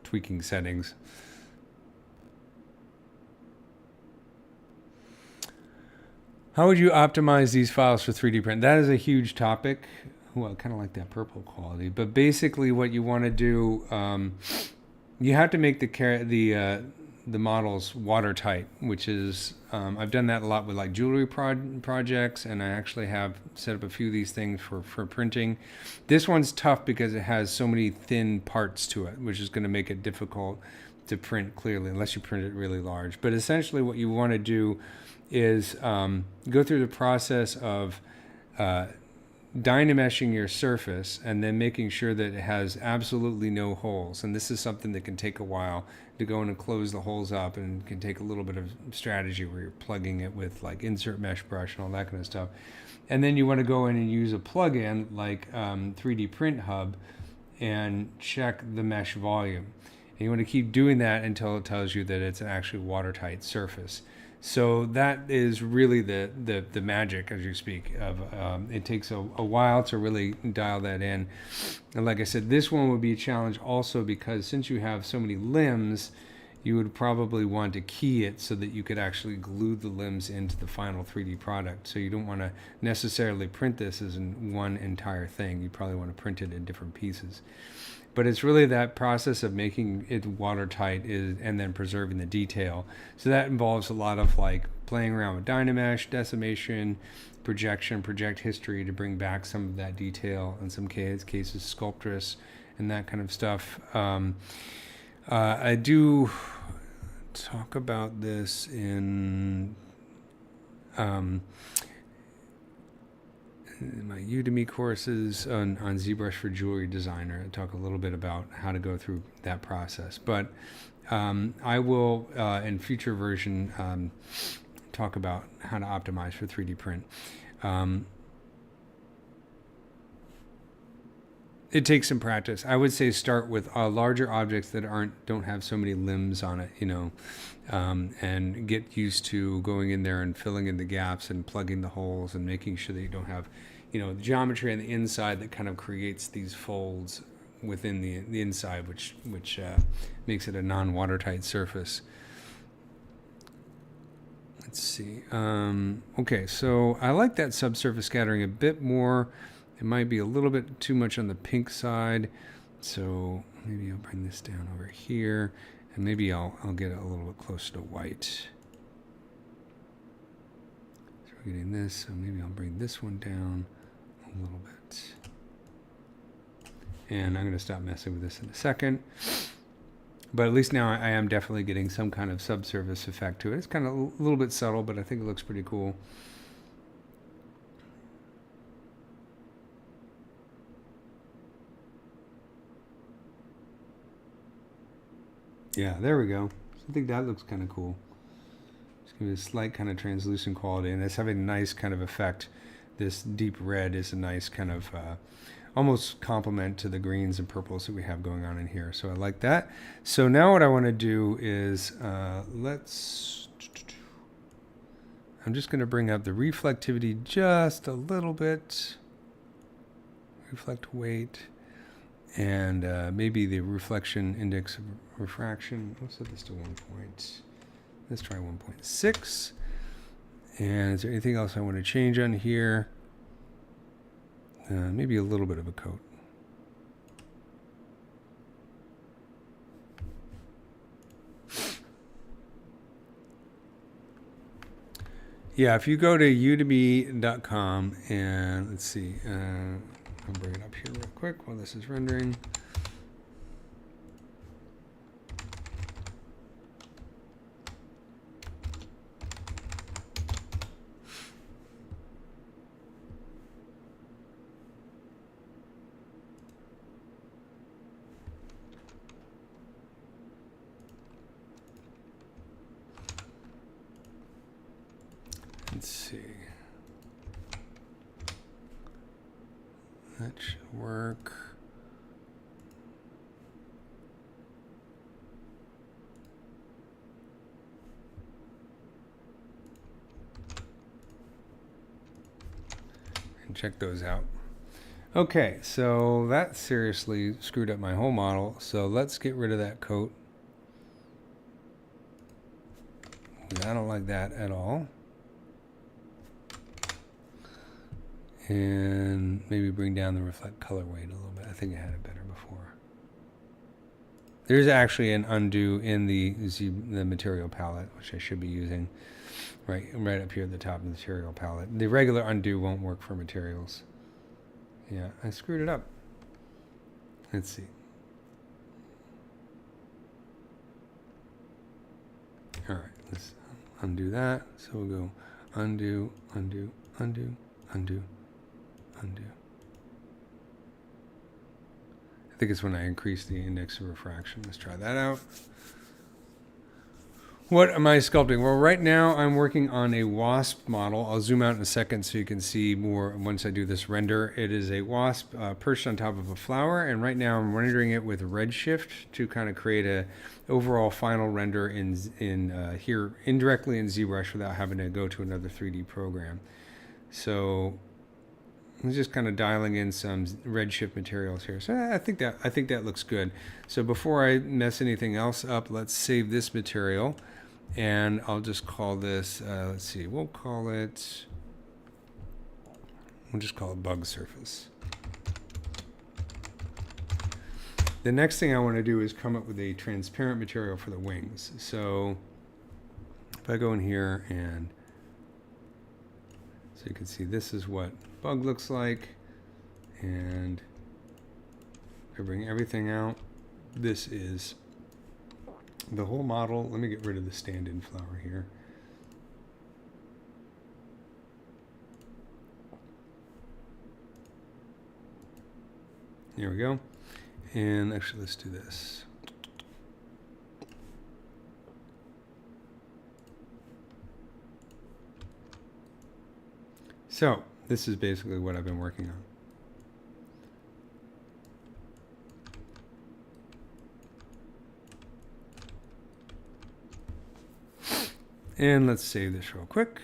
tweaking settings. How would you optimize these files for 3D print? That is a huge topic. Well, I kind of like that purple quality. But basically what you want to do, you have to make the models watertight, which is, I've done that a lot with like jewelry projects, and I actually have set up a few of these things for printing. This one's tough because it has so many thin parts to it, which is going to make it difficult to print clearly unless you print it really large. But essentially what you want to do is go through the process of dynameshing your surface and then making sure that it has absolutely no holes. And this is something that can take a while to go in and close the holes up, and can take a little bit of strategy where you're plugging it with like insert mesh brush and all that kind of stuff. And then you want to go in and use a plugin like 3D Print Hub and check the mesh volume. And you want to keep doing that until it tells you that it's an actually watertight surface. So that is really the magic, as you speak of. It takes a while to really dial that in. And like I said, this one would be a challenge also because since you have so many limbs, you would probably want to key it so that you could actually glue the limbs into the final 3D product. So you don't want to necessarily print this as in one entire thing. You probably want to print it in different pieces. But it's really that process of making it watertight and then preserving the detail. So that involves a lot of like playing around with Dynamesh, decimation, projection, project history to bring back some of that detail. In some cases, Sculptress and that kind of stuff. I do talk about this in my Udemy courses on ZBrush for Jewelry Designer. I talk a little bit about how to go through that process. But I will, in future version, talk about how to optimize for 3D print. It takes some practice. I would say start with larger objects that don't have so many limbs on it, and get used to going in there and filling in the gaps and plugging the holes and making sure that you don't have, geometry on the inside that kind of creates these folds within the inside, which makes it a non-watertight surface. Let's see. Okay, so I like that subsurface scattering a bit more. It might be a little bit too much on the pink side, so maybe I'll bring this down over here, and maybe I'll get it a little bit closer to white. So we're getting this, so maybe I'll bring this one down a little bit. And I'm going to stop messing with this in a second. But at least now I am definitely getting some kind of subsurface effect to it. It's kind of a little bit subtle, but I think it looks pretty cool. Yeah, there we go. I think that looks kind of cool. Just give it a slight kind of translucent quality, and it's having a nice kind of effect. This deep red is a nice kind of almost complement to the greens and purples that we have going on in here. So I like that. So now what I want to do is I'm just going to bring up the reflectivity just a little bit. Reflect weight. And maybe the reflection index of refraction. Let's set this to 1 point. Let's try 1.6. And is there anything else I want to change on here? Maybe a little bit of a coat. Yeah, if you go to udemy.com and let's see, I'll bring it up here real quick while this is rendering. Let's see. That should work. And check those out. Okay, so that seriously screwed up my whole model. So let's get rid of that coat. I don't like that at all. And maybe bring down the reflect color weight a little bit. I think I had it better before. There's actually an undo in the material palette, which I should be using right up here at the top of the material palette. The regular undo won't work for materials. Yeah, I screwed it up. Let's see. All right, let's undo that. So we'll go undo, undo, undo, undo, undo. I think it's when I increase the index of refraction. Let's try that out. What am I sculpting? Well, right now I'm working on a wasp model. I'll zoom out in a second so you can see more once I do this render. It is a wasp perched on top of a flower, and right now I'm rendering it with Redshift to kind of create a overall final render in here indirectly in ZBrush without having to go to another 3D program. So I'm just kind of dialing in some Redshift materials here. So I think that looks good. So before I mess anything else up, let's save this material. And I'll just call this, let's see, we'll just call it bug surface. The next thing I want to do is come up with a transparent material for the wings. So if I go in here and, so you can see this is what bug looks like. And if I bring everything out, this is the whole model. Let me get rid of the stand-in flower here. There we go. And actually, let's do this. So this is basically what I've been working on. And let's save this real quick.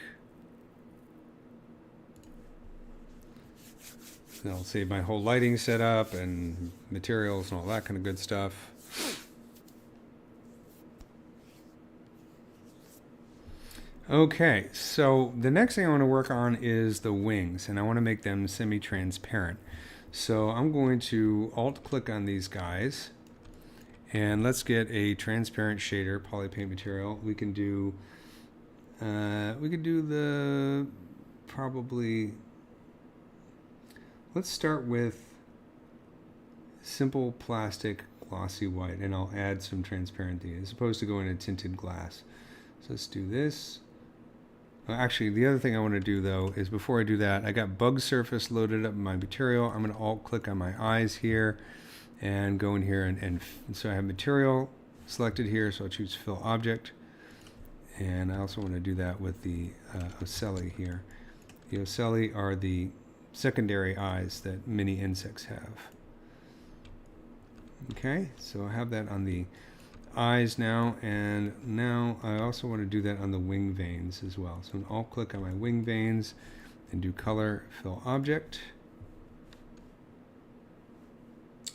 And I'll save my whole lighting setup and materials and all that kind of good stuff. Okay, so the next thing I want to work on is the wings, and I want to make them semi-transparent. So I'm going to alt-click on these guys, and let's get a transparent shader, polypaint material. We can do the probably, let's start with simple plastic glossy white, and I'll add some transparency as opposed to going to tinted glass. So let's do this. Actually, the other thing I want to do though is before I do that, I got bug surface loaded up in my material. I'm going to alt click on my eyes here and go in here and so I have material selected here, so I'll choose fill object. And I also want to do that with the ocelli here. The ocelli are the secondary eyes that many insects have. Okay, so I have that on the eyes now, and now I also want to do that on the wing veins as well. So I'll click on my wing veins and do color fill object,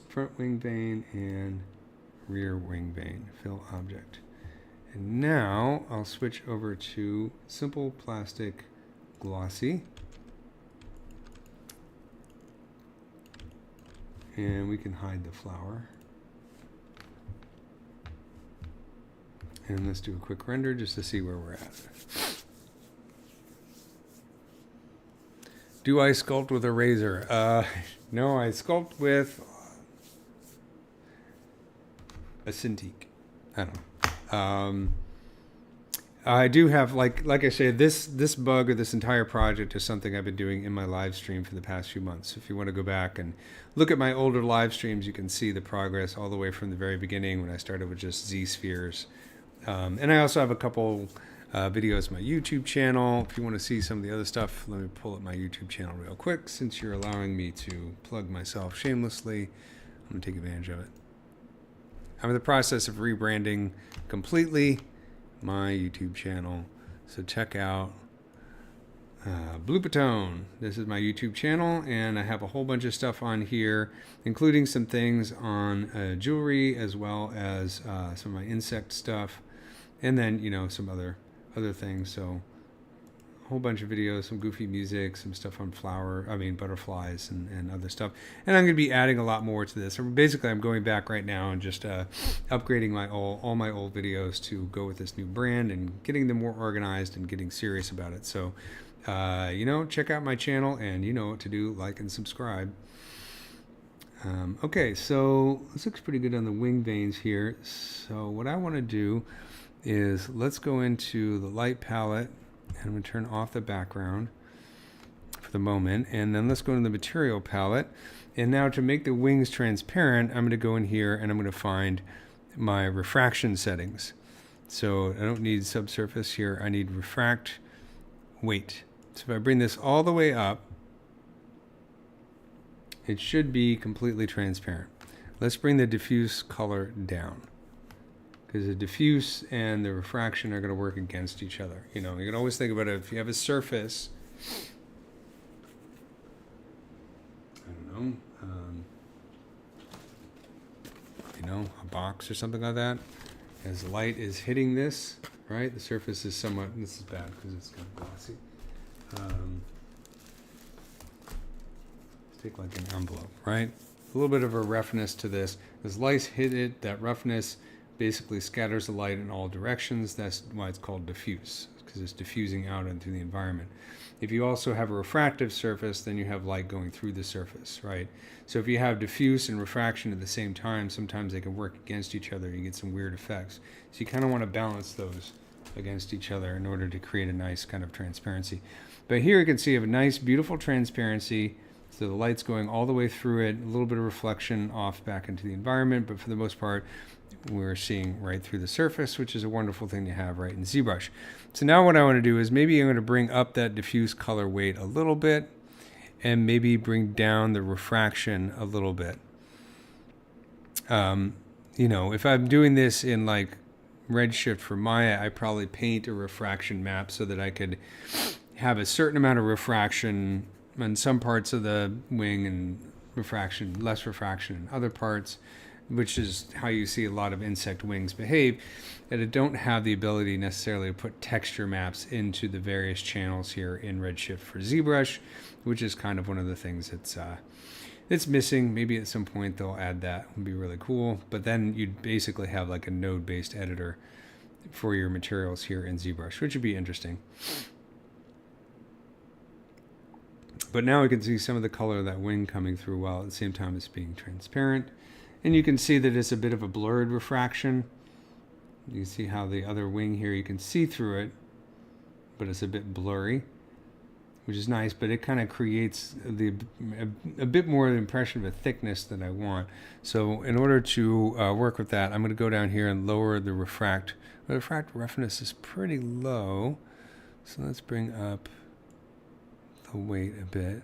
front wing vein and rear wing vein fill object. And now I'll switch over to simple plastic glossy. And we can hide the flower. And let's do a quick render just to see where we're at. Do I sculpt with a razor? No, I sculpt with a Cintiq. I don't know. I do have, like I said, this bug or this entire project is something I've been doing in my live stream for the past few months. If you want to go back and look at my older live streams, you can see the progress all the way from the very beginning when I started with just Z-spheres. And I also have a couple videos on my YouTube channel. If you want to see some of the other stuff, let me pull up my YouTube channel real quick. Since you're allowing me to plug myself shamelessly, I'm going to take advantage of it. I'm in the process of rebranding completely my YouTube channel. So check out Blue Patone. This is my YouTube channel, and I have a whole bunch of stuff on here, including some things on jewelry as well as some of my insect stuff, and then, you know, some other things. So a whole bunch of videos, some goofy music, some stuff on butterflies and other stuff. And I'm going to be adding a lot more to this. So basically, I'm going back right now and just upgrading all my old videos to go with this new brand and getting them more organized and getting serious about it. So, you know, check out my channel and you know what to do, like and subscribe. Okay, so this looks pretty good on the wing veins here. So what I want to do is let's go into the light palette. And I'm going to turn off the background for the moment. And then let's go into the material palette. And now to make the wings transparent, I'm going to go in here and I'm going to find my refraction settings. So I don't need subsurface here. I need refract weight. So if I bring this all the way up, it should be completely transparent. Let's bring the diffuse color down, because the diffuse and the refraction are going to work against each other. You know, you can always think about it. If you have a surface, I don't know, you know, a box or something like that, as light is hitting this, right? The surface is somewhat, this is bad because it's kind of glossy. Let's take like an envelope, right? A little bit of a roughness to this. As light hit it, that roughness basically scatters the light in all directions. That's why it's called diffuse, because it's diffusing out into the environment. If you also have a refractive surface, then you have light going through the surface, right? So if you have diffuse and refraction at the same time, sometimes they can work against each other. You get some weird effects. So you kind of want to balance those against each other in order to create a nice kind of transparency. But here you can see you have a nice, beautiful transparency. So the light's going all the way through it, a little bit of reflection off back into the environment, but for the most part, we're seeing right through the surface, which is a wonderful thing to have right in ZBrush. So now what I want to do is maybe I'm going to bring up that diffuse color weight a little bit, and maybe bring down the refraction a little bit. You know, if I'm doing this in like Redshift for Maya, I probably paint a refraction map so that I could have a certain amount of refraction on some parts of the wing and refraction, less refraction in other parts, which is how you see a lot of insect wings behave, that it don't have the ability necessarily to put texture maps into the various channels here in Redshift for ZBrush, which is kind of one of the things that's missing. Maybe at some point they'll add that. Would be really cool. But then you'd basically have like a node-based editor for your materials here in ZBrush, which would be interesting. But now we can see some of the color of that wing coming through while at the same time it's being transparent. And you can see that it's a bit of a blurred refraction. You can see how the other wing here, you can see through it, but it's a bit blurry, which is nice, but it kind of creates a bit more of the impression of a thickness that I want. So in order to work with that, I'm going to go down here and lower the refract. The refract roughness is pretty low, so let's bring up the weight a bit.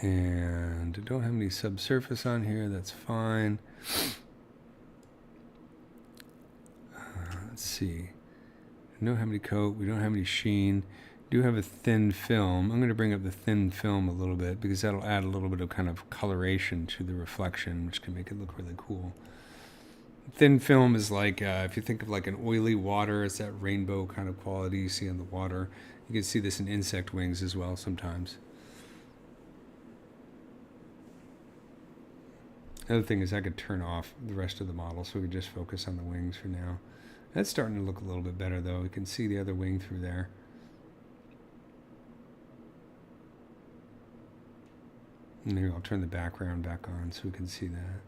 And I don't have any subsurface on here, that's fine. Let's see. We don't have any coat, we don't have any sheen. We do have a thin film. I'm going to bring up the thin film a little bit because that'll add a little bit of kind of coloration to the reflection, which can make it look really cool. Thin film is like, if you think of like an oily water, it's that rainbow kind of quality you see in the water. You can see this in insect wings as well sometimes. The other thing is I could turn off the rest of the model so we could just focus on the wings for now. That's starting to look a little bit better though. We can see the other wing through there. And here I'll turn the background back on so we can see that.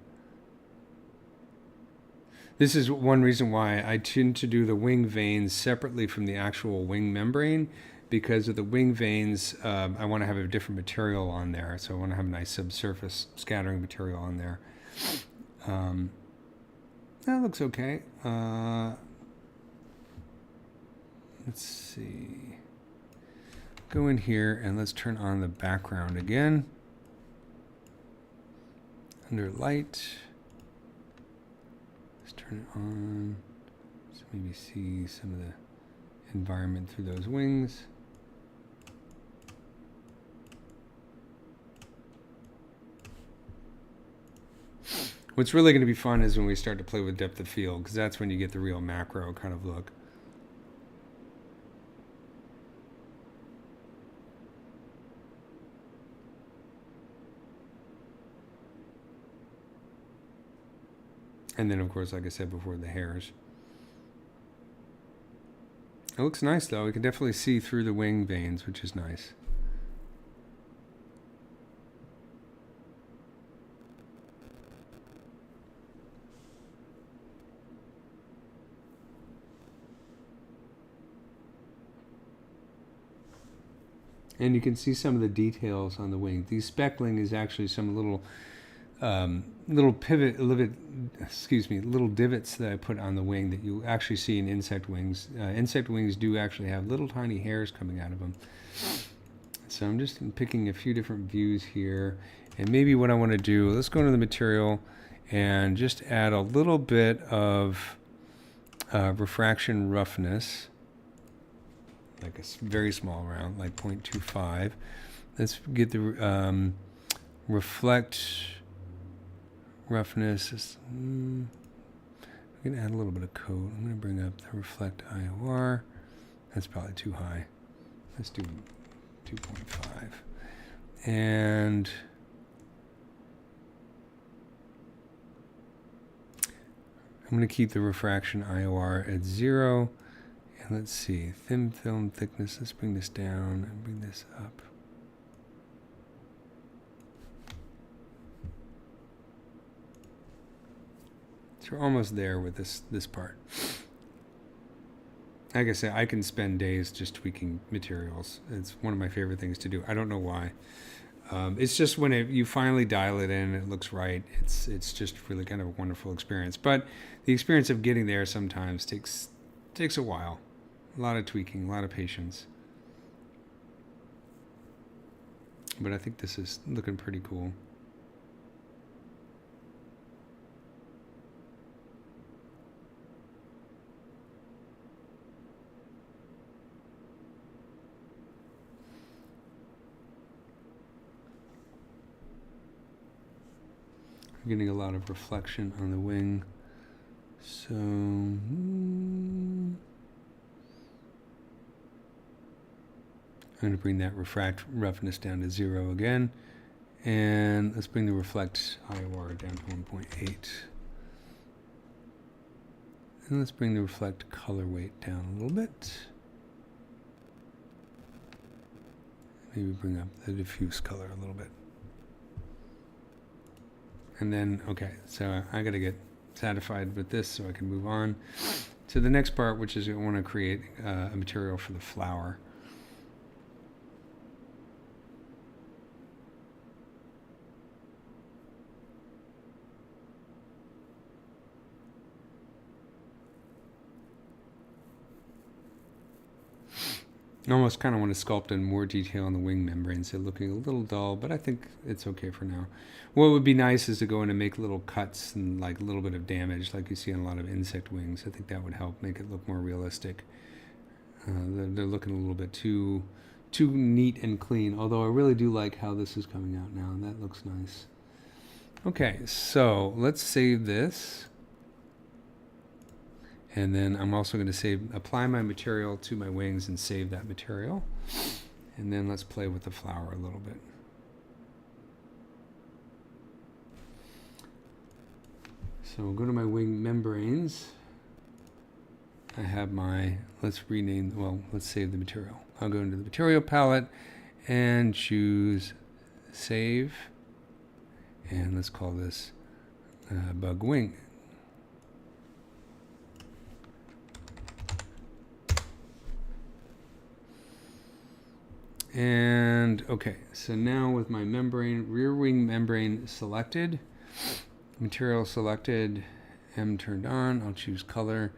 This is one reason why I tend to do the wing veins separately from the actual wing membrane, because of the wing veins, I want to have a different material on there. So I want to have a nice subsurface scattering material on there. That looks okay. Let's see. Go in here and let's turn on the background again. Under light. Let's turn it on. So maybe see some of the environment through those wings. What's really going to be fun is when we start to play with depth of field, because that's when you get the real macro kind of look. And then, of course, like I said before, the hairs. It looks nice, though. We can definitely see through the wing veins, which is nice. And you can see some of the details on the wing. The speckling is actually some little little little divots that I put on the wing that you actually see in insect wings. Insect wings do actually have little tiny hairs coming out of them. So I'm just picking a few different views here. And maybe what I want to do, let's go into the material and just add a little bit of refraction roughness, like a very small amount, like 0.25. Let's get the reflect roughness. I'm going to add a little bit of code. I'm going to bring up the reflect IOR. That's probably too high. Let's do 2.5. And I'm going to keep the refraction IOR at 0. And let's see, thin film thickness. Let's bring this down and bring this up. So we're almost there with this part. Like I said, I can spend days just tweaking materials. It's one of my favorite things to do. I don't know why. It's just when you finally dial it in, it looks right. It's just really kind of a wonderful experience. But the experience of getting there sometimes takes a while. A lot of tweaking, a lot of patience. But I think this is looking pretty cool. I'm getting a lot of reflection on the wing. So I'm going to bring that refract roughness down to 0 again. And let's bring the reflect IOR down to 1.8. And let's bring the reflect color weight down a little bit. Maybe bring up the diffuse color a little bit. And then, okay, so I got to get satisfied with this so I can move on to the next part, which is I want to create a material for the flower. I almost kind of want to sculpt in more detail on the wing membranes. They're looking a little dull, but I think it's okay for now. What would be nice is to go in and make little cuts and like a little bit of damage like you see on a lot of insect wings. I think that would help make it look more realistic. They're looking a little bit too neat and clean, although I really do like how this is coming out now. That looks nice. Okay, so let's save this. And then I'm also going to apply my material to my wings and save that material. And then let's play with the flower a little bit. So we'll go to my wing membranes. I have let's save the material. I'll go into the material palette and choose save. And let's call this bug wing. And okay, so now with my rear wing membrane selected, material selected, M turned on, I'll choose color,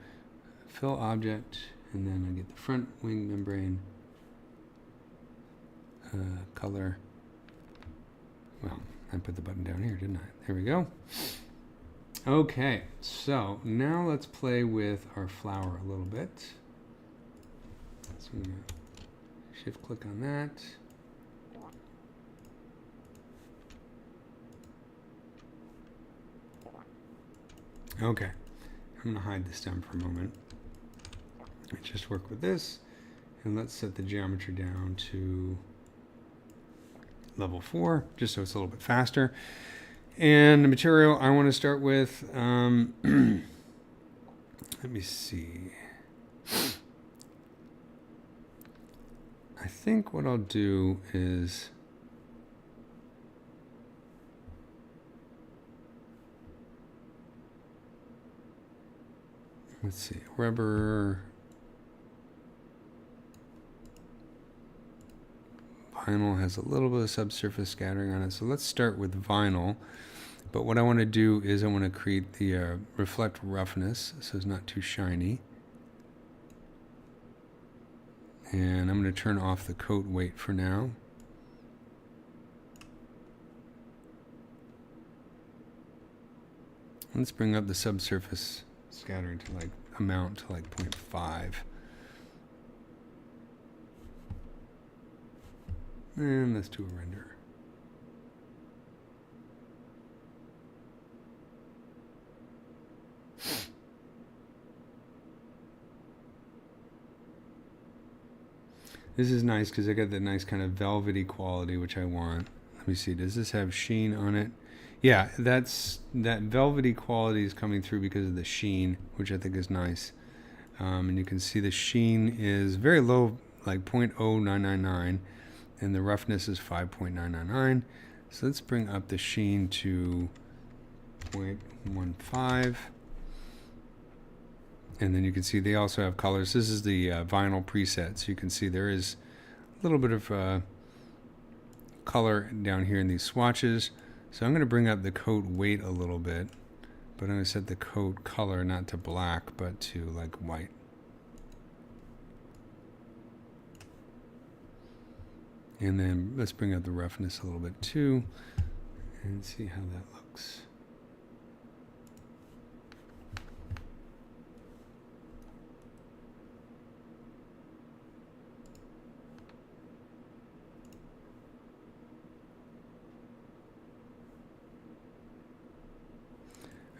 fill object, and then I get the front wing membrane color. Well, I put the button down here, didn't I? There we go. Okay, so now let's play with our flower a little bit. So I'm gonna shift click on that. Okay, I'm gonna hide this down for a moment. Let's just work with this, and let's set the geometry down to level 4, just so it's a little bit faster. And the material I want to start with, let me see. I think what I'll do is let's see, rubber, vinyl has a little bit of subsurface scattering on it, so let's start with vinyl. But what I want to do is I want to create the reflect roughness so it's not too shiny. And I'm going to turn off the coat weight for now. Let's bring up the subsurface scattering to like amount to like 0.5. And let's do a render. This is nice because I got that nice kind of velvety quality which I want. Let me see, does this have sheen on it? Yeah, that velvety quality is coming through because of the sheen, which I think is nice. And you can see the sheen is very low, like 0.0999, and the roughness is 5.999. So let's bring up the sheen to 0.15. And then you can see they also have colors. This is the vinyl preset, so you can see there is a little bit of color down here in these swatches. So I'm going to bring up the coat weight a little bit, but I'm going to set the coat color not to black, but to like white. And then let's bring up the roughness a little bit too, and see how that looks.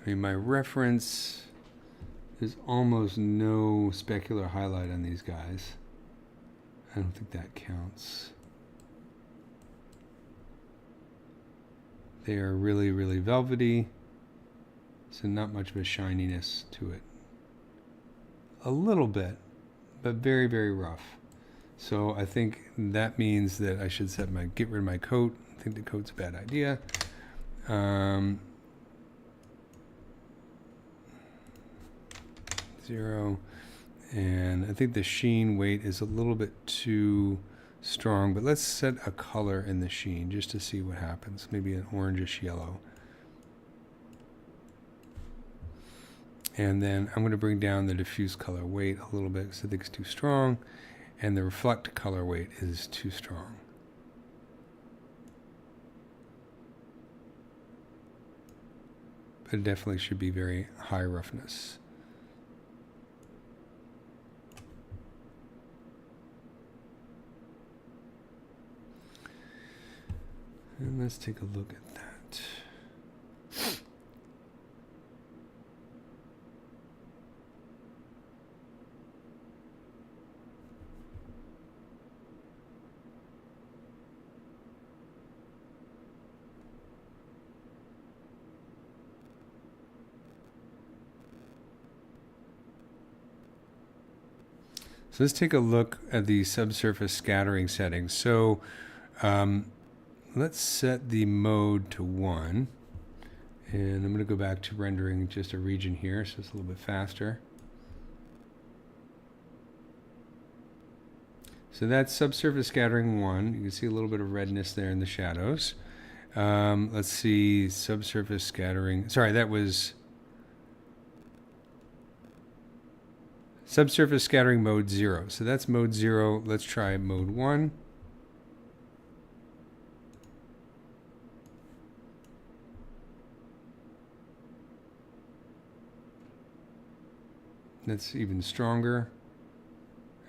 I mean, my reference is almost no specular highlight on these guys. I don't think that counts. They are really, really velvety, so not much of a shininess to it. A little bit, but very, very rough. So I think that means that I should get rid of my coat. I think the coat's a bad idea. 0, and I think the sheen weight is a little bit too strong, but let's set a color in the sheen just to see what happens. Maybe an orangish yellow. And then I'm going to bring down the diffuse color weight a little bit because I think it's too strong, and the reflect color weight is too strong. But it definitely should be very high roughness. And let's take a look at that. So let's take a look at the subsurface scattering settings. So let's set the mode to 1, and I'm going to go back to rendering just a region here, so it's a little bit faster. So that's subsurface scattering 1. You can see a little bit of redness there in the shadows. Let's see, subsurface scattering, sorry, that was subsurface scattering mode 0. So that's mode 0. Let's try mode 1. That's even stronger,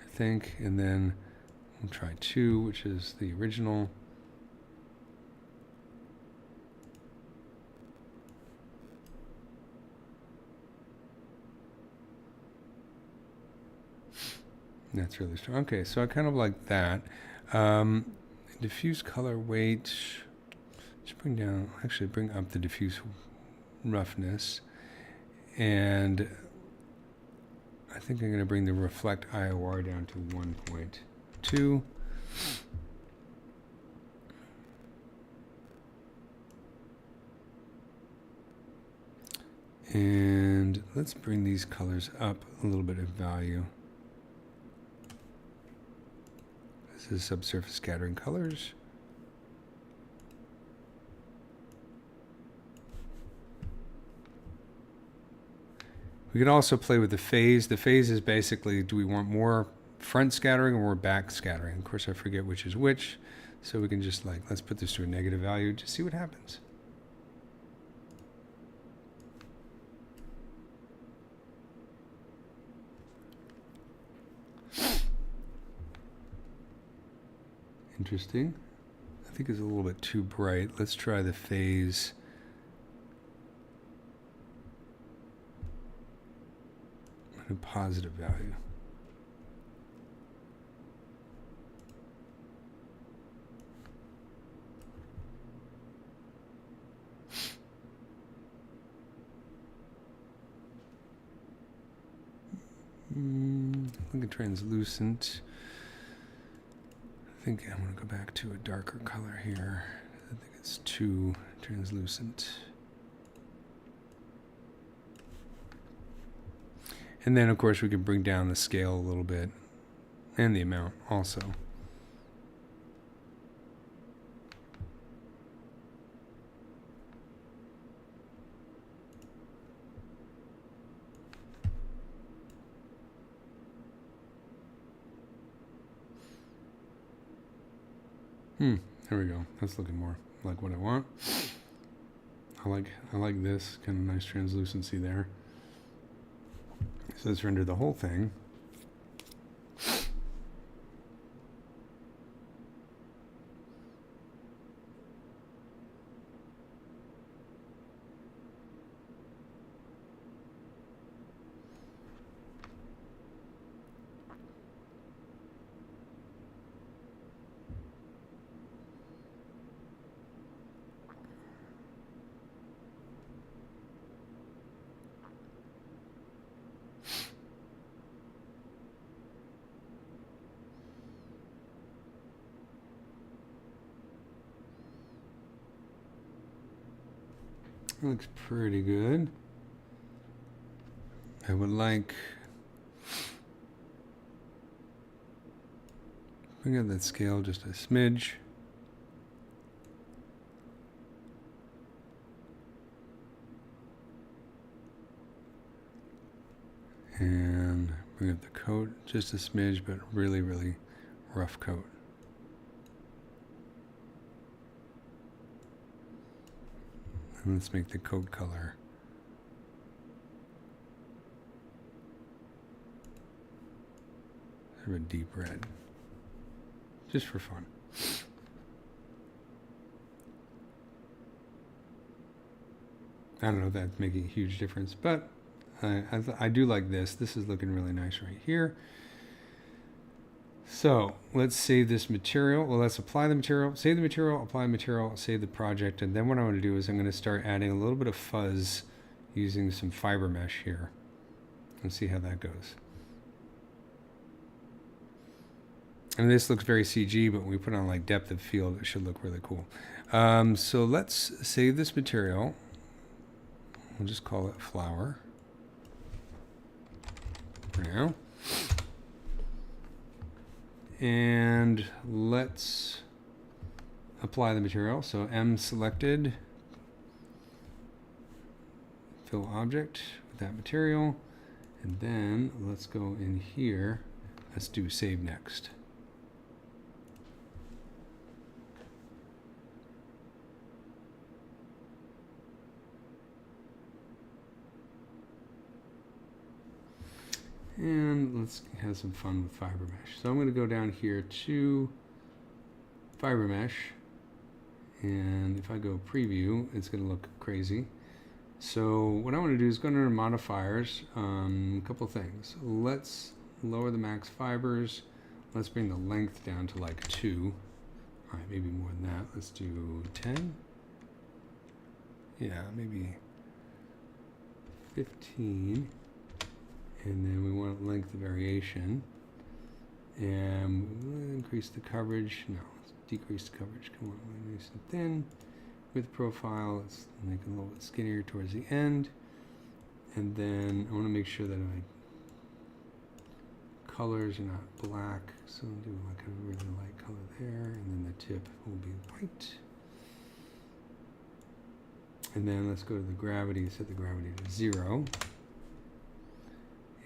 I think. And then we'll try 2, which is the original. That's really strong. Okay, so I kind of like that. Diffuse color weight. Just bring up the diffuse roughness. And I think I'm going to bring the reflect IOR down to 1.2. And let's bring these colors up a little bit of value. This is subsurface scattering colors. We could also play with the phase. The phase is basically, do we want more front scattering or more back scattering? Of course, I forget which is which. So we can just like, let's put this to a negative value to see what happens. Interesting. I think it's a little bit too bright. Let's try the phase. At a positive value. Look at translucent. I think I'm going to go back to a darker color here. I think it's too translucent. And then, of course, we can bring down the scale a little bit and the amount also. There we go. That's looking more like what I want. I like this kind of nice translucency there. So let's render the whole thing. Looks pretty good. I would like bring up that scale just a smidge. And bring up the coat just a smidge, but really, really rough coat. And let's make the coat color sort of a deep red, just for fun. I don't know if that's making a huge difference, but I do like this. This is looking really nice right here. So let's save this material. Well, let's apply the material, save the material, apply the material, save the project. And then what I'm going to do is I'm going to start adding a little bit of fuzz using some fiber mesh here. Let's see how that goes. And this looks very CG, but when we put on like depth of field, it should look really cool. So let's save this material. We'll just call it flower for now. And let's apply the material. So M selected, fill object with that material. And then let's go in here. Let's do save next. And let's have some fun with fiber mesh. So I'm going to go down here to fiber mesh. And if I go preview, it's going to look crazy. So what I want to do is go under modifiers, a couple things. Let's lower the max fibers. Let's bring the length down to like 2. All right, maybe more than that. Let's do 10. Yeah, maybe 15. And then we want length of variation. And we'll increase the coverage. No, let's decrease the coverage. Come on, nice and thin. With profile, let's make it a little bit skinnier towards the end. And then I want to make sure that my colors are not black. So I'll do like a really light color there. And then the tip will be white. And then let's go to the gravity, set the gravity to 0.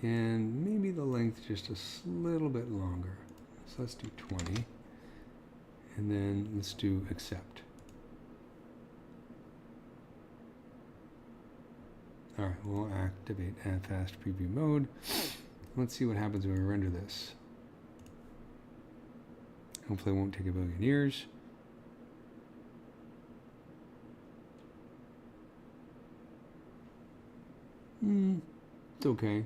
and maybe the length just a little bit longer. So let's do 20, and then let's do accept. All right, we'll activate Add Fast Preview Mode. Let's see what happens when we render this. Hopefully it won't take a billion years. It's okay.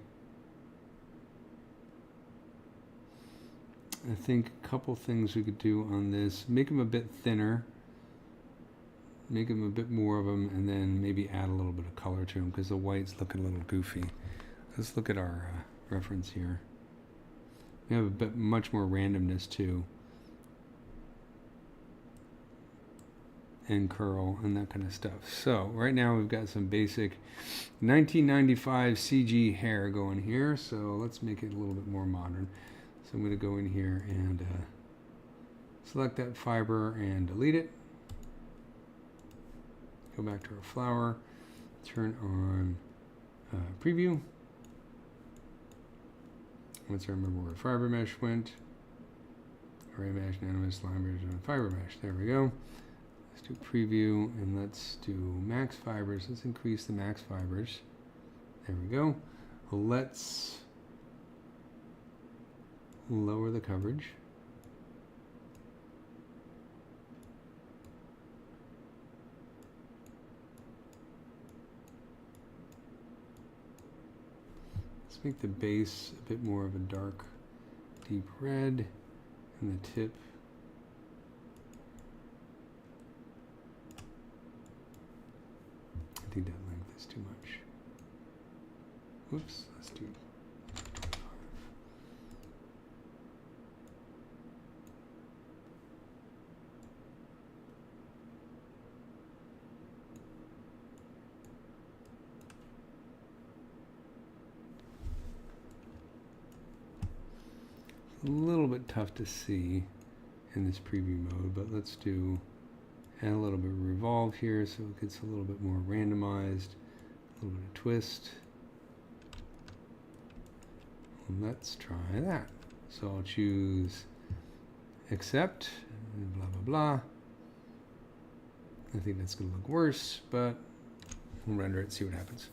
I think a couple things we could do on this. Make them a bit thinner. Make them a bit more of them, and then maybe add a little bit of color to them because the white's looking a little goofy. Let's look at our reference here. We have a bit much more randomness too. And curl and that kind of stuff. So right now we've got some basic 1995 CG hair going here. So let's make it a little bit more modern. So I'm going to go in here and select that fiber and delete it. Go back to our flower. Turn on preview. Once I remember where fiber mesh went. Array mesh, nanomesh, line bridge, and fiber mesh. There we go. Let's do preview and let's do max fibers. Let's increase the max fibers. There we go. Let's lower the coverage. Let's make the base a bit more of a dark, deep red, and the tip I think that length is too much. Whoops, let's do 25. A little bit tough to see in this preview mode, but let's do add a little bit of revolve here so it gets a little bit more randomized, a little bit of twist. Let's try that. So I'll choose accept, and blah, blah, blah. I think that's going to look worse, but we'll render it, see what happens.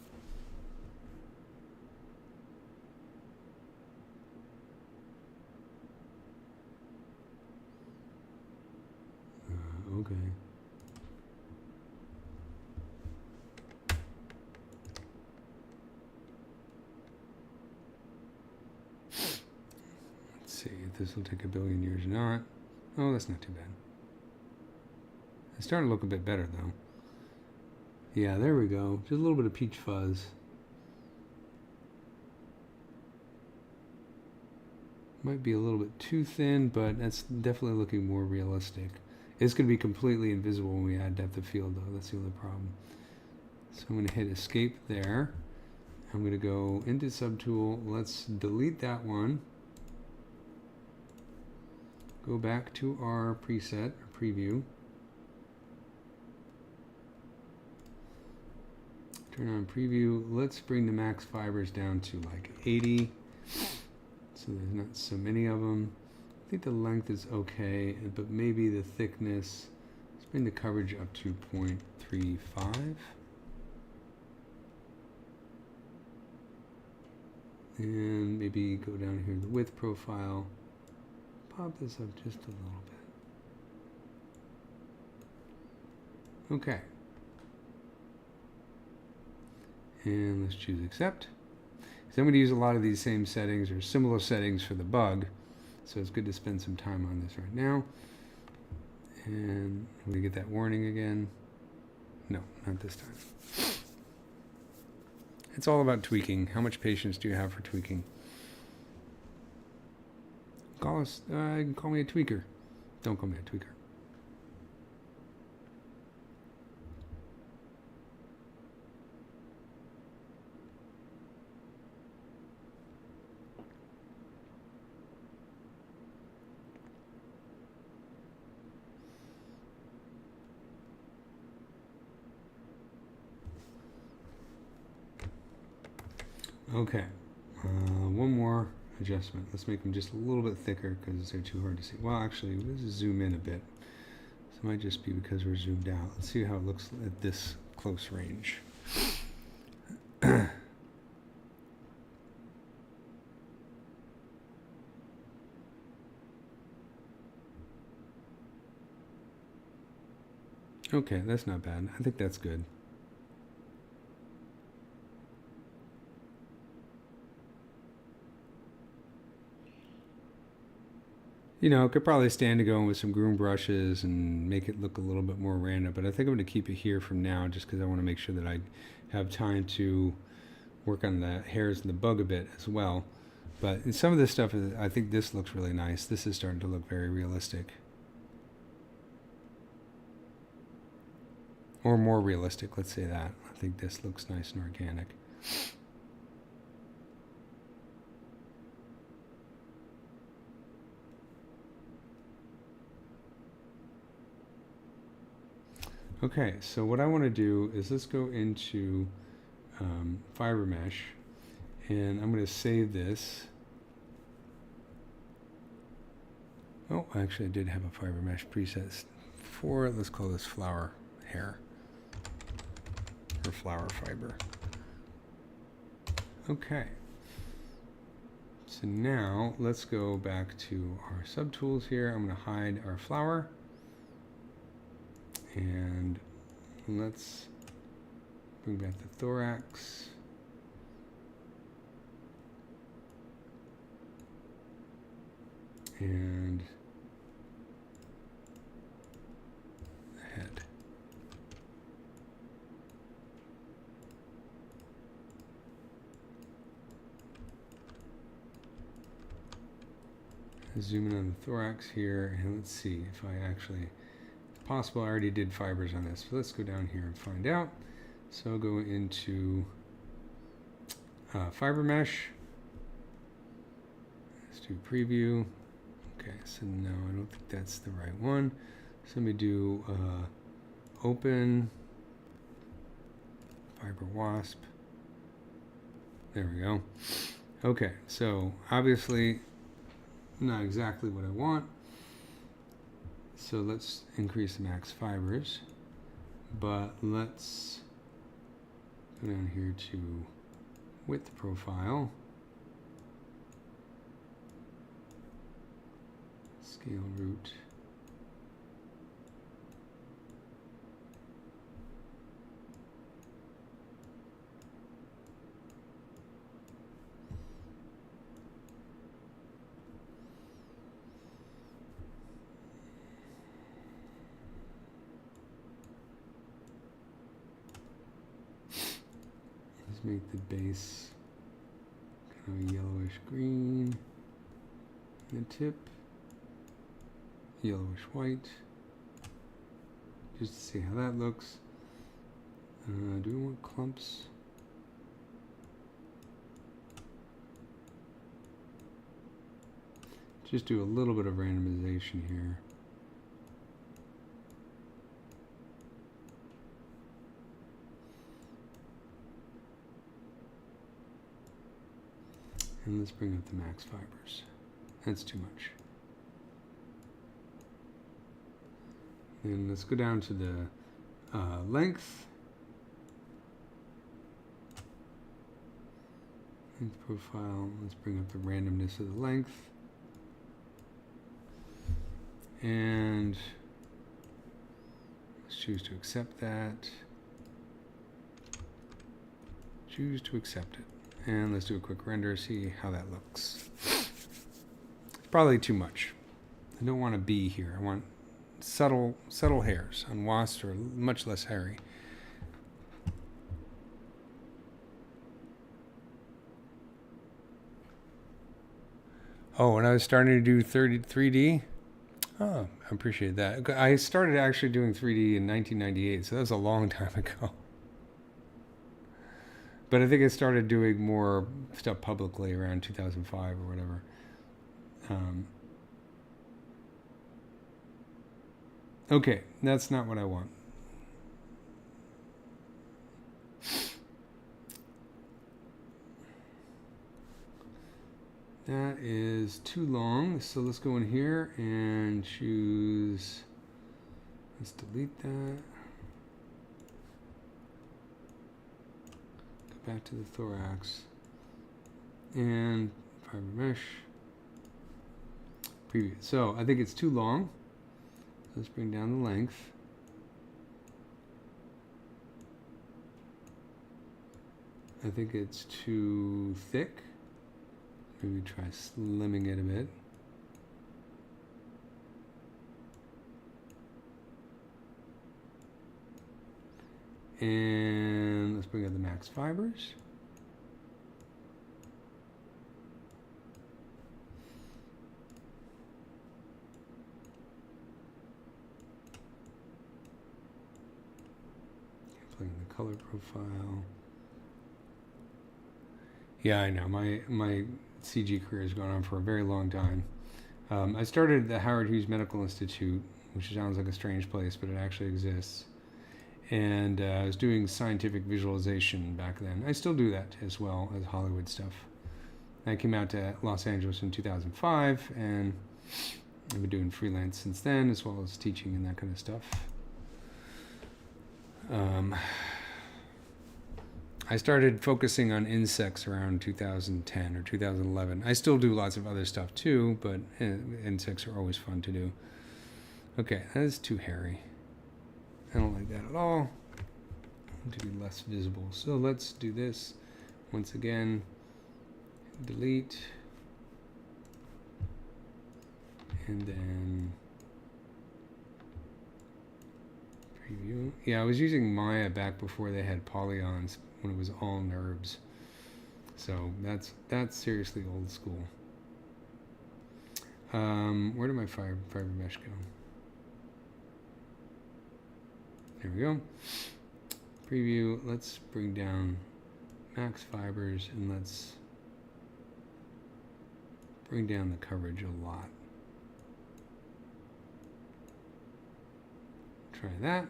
Okay. Let's see if this will take a billion years or not. Oh, that's not too bad. It's starting to look a bit better though. Yeah, there we go. Just a little bit of peach fuzz. Might be a little bit too thin, but that's definitely looking more realistic. It's going to be completely invisible when we add depth of field though. That's the other problem. So I'm going to hit escape there. I'm going to go into subtool. Let's delete that one. Go back to our preset, or preview. Turn on preview. Let's bring the max fibers down to like 80. So there's not so many of them. I think the length is okay, but maybe the thickness. Let's bring the coverage up to 0.35. And maybe go down here to the width profile. Pop this up just a little bit. Okay. And let's choose accept. So I'm going to use a lot of these same settings or similar settings for the bug. So it's good to spend some time on this right now. And we get that warning again. No, not this time. It's all about tweaking. How much patience do you have for tweaking? Call me a tweaker. Don't call me a tweaker. Okay, One more adjustment. Let's make them just a little bit thicker because they're too hard to see. Well, actually, let's zoom in a bit. So it might just be because we're zoomed out. Let's see how it looks at this close range. Okay, that's not bad. I think that's good. You know, it could probably stand to go in with some groom brushes and make it look a little bit more random, but I think I'm going to keep it here from now just because I want to make sure that I have time to work on the hairs and the bug a bit as well. But some of this stuff, I think this looks really nice. This is starting to look very realistic. Or more realistic, let's say that. I think this looks nice and organic. Okay, so what I want to do is let's go into fiber mesh, and I'm going to save this. Oh, actually I did have a fiber mesh preset for it. Let's call this flower hair. Or flower fiber. Okay. So now let's go back to our subtools here. I'm going to hide our flower. And let's bring back the thorax. And the head. Zoom in on the thorax here, and let's see if I actually, if possible, I already did fibers on this. So let's go down here and find out. So I'll go into fiber mesh. Let's do preview. Okay, so no, I don't think that's the right one. So let me do open fiber wasp. There we go. Okay, so obviously not exactly what I want. So let's increase the max fibers, but let's go down here to width profile, scale root. Make the base kind of yellowish green, and the tip yellowish white, just to see how that looks. Do we want clumps? Just do a little bit of randomization here. And let's bring up the max fibers. That's too much. And let's go down to the length. Length profile. Let's bring up the randomness of the length. And let's choose to accept that. Choose to accept it. And let's do a quick render, see how that looks. It's probably too much. I don't want a bee here. I want subtle hairs. On wasps are much less hairy. Oh, and I was starting to do 3D. Oh, I appreciate that. I started actually doing 3D in 1998, so that was a long time ago. But I think I started doing more stuff publicly around 2005 or whatever. Okay, that's not what I want. That is too long, so let's go in here and choose, let's delete that. Go back to the thorax and fiber mesh. Preview. So I think it's too long. Let's bring down the length. I think it's too thick. Maybe try slimming it a bit. And let's bring out the max fibers. Playing the color profile. Yeah, I know. My CG career has gone on for a very long time. I started at the Howard Hughes Medical Institute, which sounds like a strange place, but it actually exists. And I was doing scientific visualization back then. I still do that as well as Hollywood stuff. I came out to Los Angeles in 2005, and I've been doing freelance since then, as well as teaching and that kind of stuff. I started focusing on insects around 2010 or 2011. I still do lots of other stuff too, but insects are always fun to do. Okay, that is too hairy. I don't like that at all. I want to be less visible. So let's do this once again. Delete. And then preview. Yeah, I was using Maya back before they had polygons, when it was all NURBS. So that's seriously old school. Where did my fiber mesh go? There we go. Preview. Let's bring down max fibers and let's bring down the coverage a lot. Try that.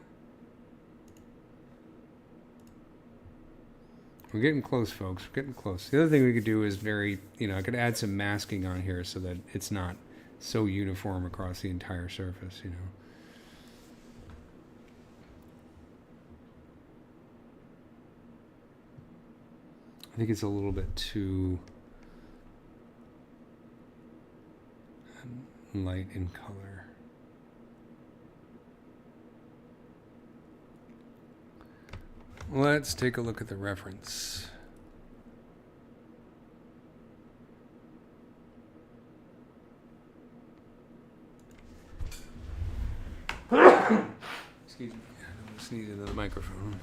We're getting close, folks. We're getting close. The other thing we could do is I could add some masking on here so that it's not so uniform across the entire surface, I think it's a little bit too light in color. Let's take a look at the reference. Excuse me, I sneezed into the microphone.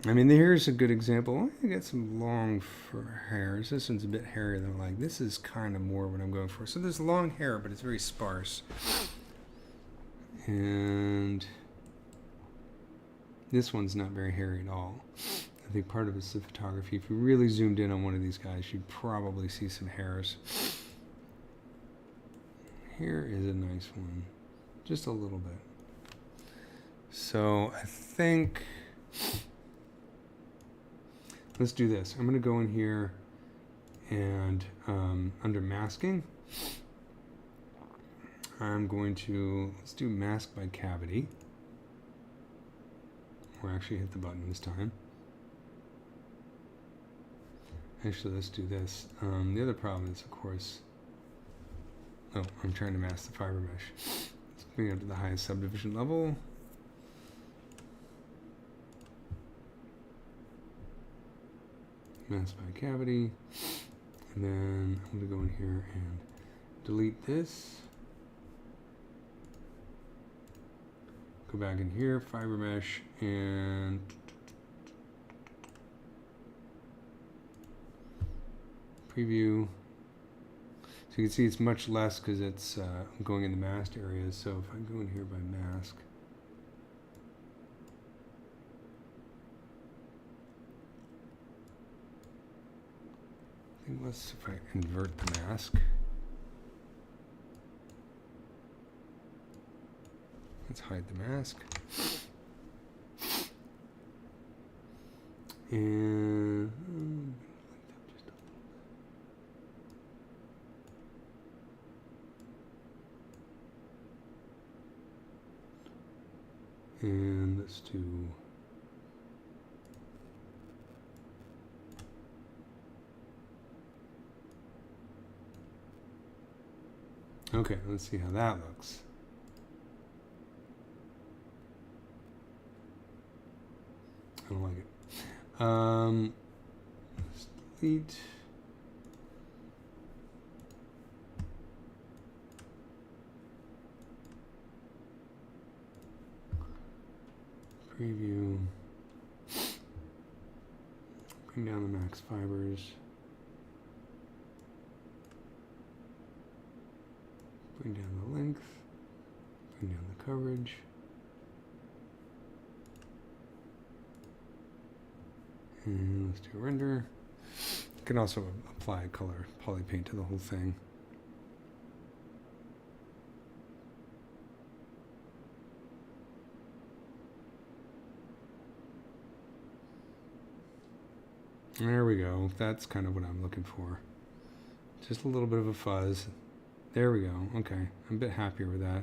I mean, here's a good example. I got some long fur hairs. This one's a bit hairier than I like. This is kind of more what I'm going for. So there's long hair, but it's very sparse. And this one's not very hairy at all. I think part of it's the photography. If you really zoomed in on one of these guys, you'd probably see some hairs. Here is a nice one. Just a little bit. So I think... let's do this. I'm going to go in here and under masking, I'm going to, let's do mask by cavity. Or actually hit the button this time. Actually, let's do this. The other problem is, of course, oh, I'm trying to mask the fiber mesh. Let's bring it up to the highest subdivision level. Mask by cavity, and then I'm going to go in here and delete this. Go back in here, fiber mesh, and preview. So you can see it's much less because it's going in the masked areas. So if I go in here by mask, let's, if I invert the mask, let's hide the mask, and And let's do okay, let's see how that looks. I don't like it. Let's delete. Preview. Bring down the max fibers. Bring down the length. Bring down the coverage. And let's do a render. You can also apply color poly paint to the whole thing. There we go. That's kind of what I'm looking for. Just a little bit of a fuzz. There we go. Okay. I'm a bit happier with that.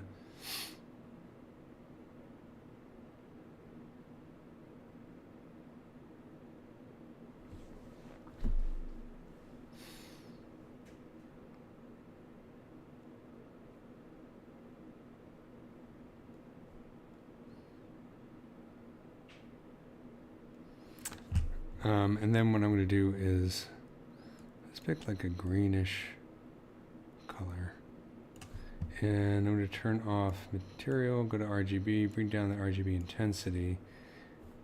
And then what I'm going to do is let's pick like a greenish color. And I'm going to turn off material, go to RGB, bring down the RGB intensity,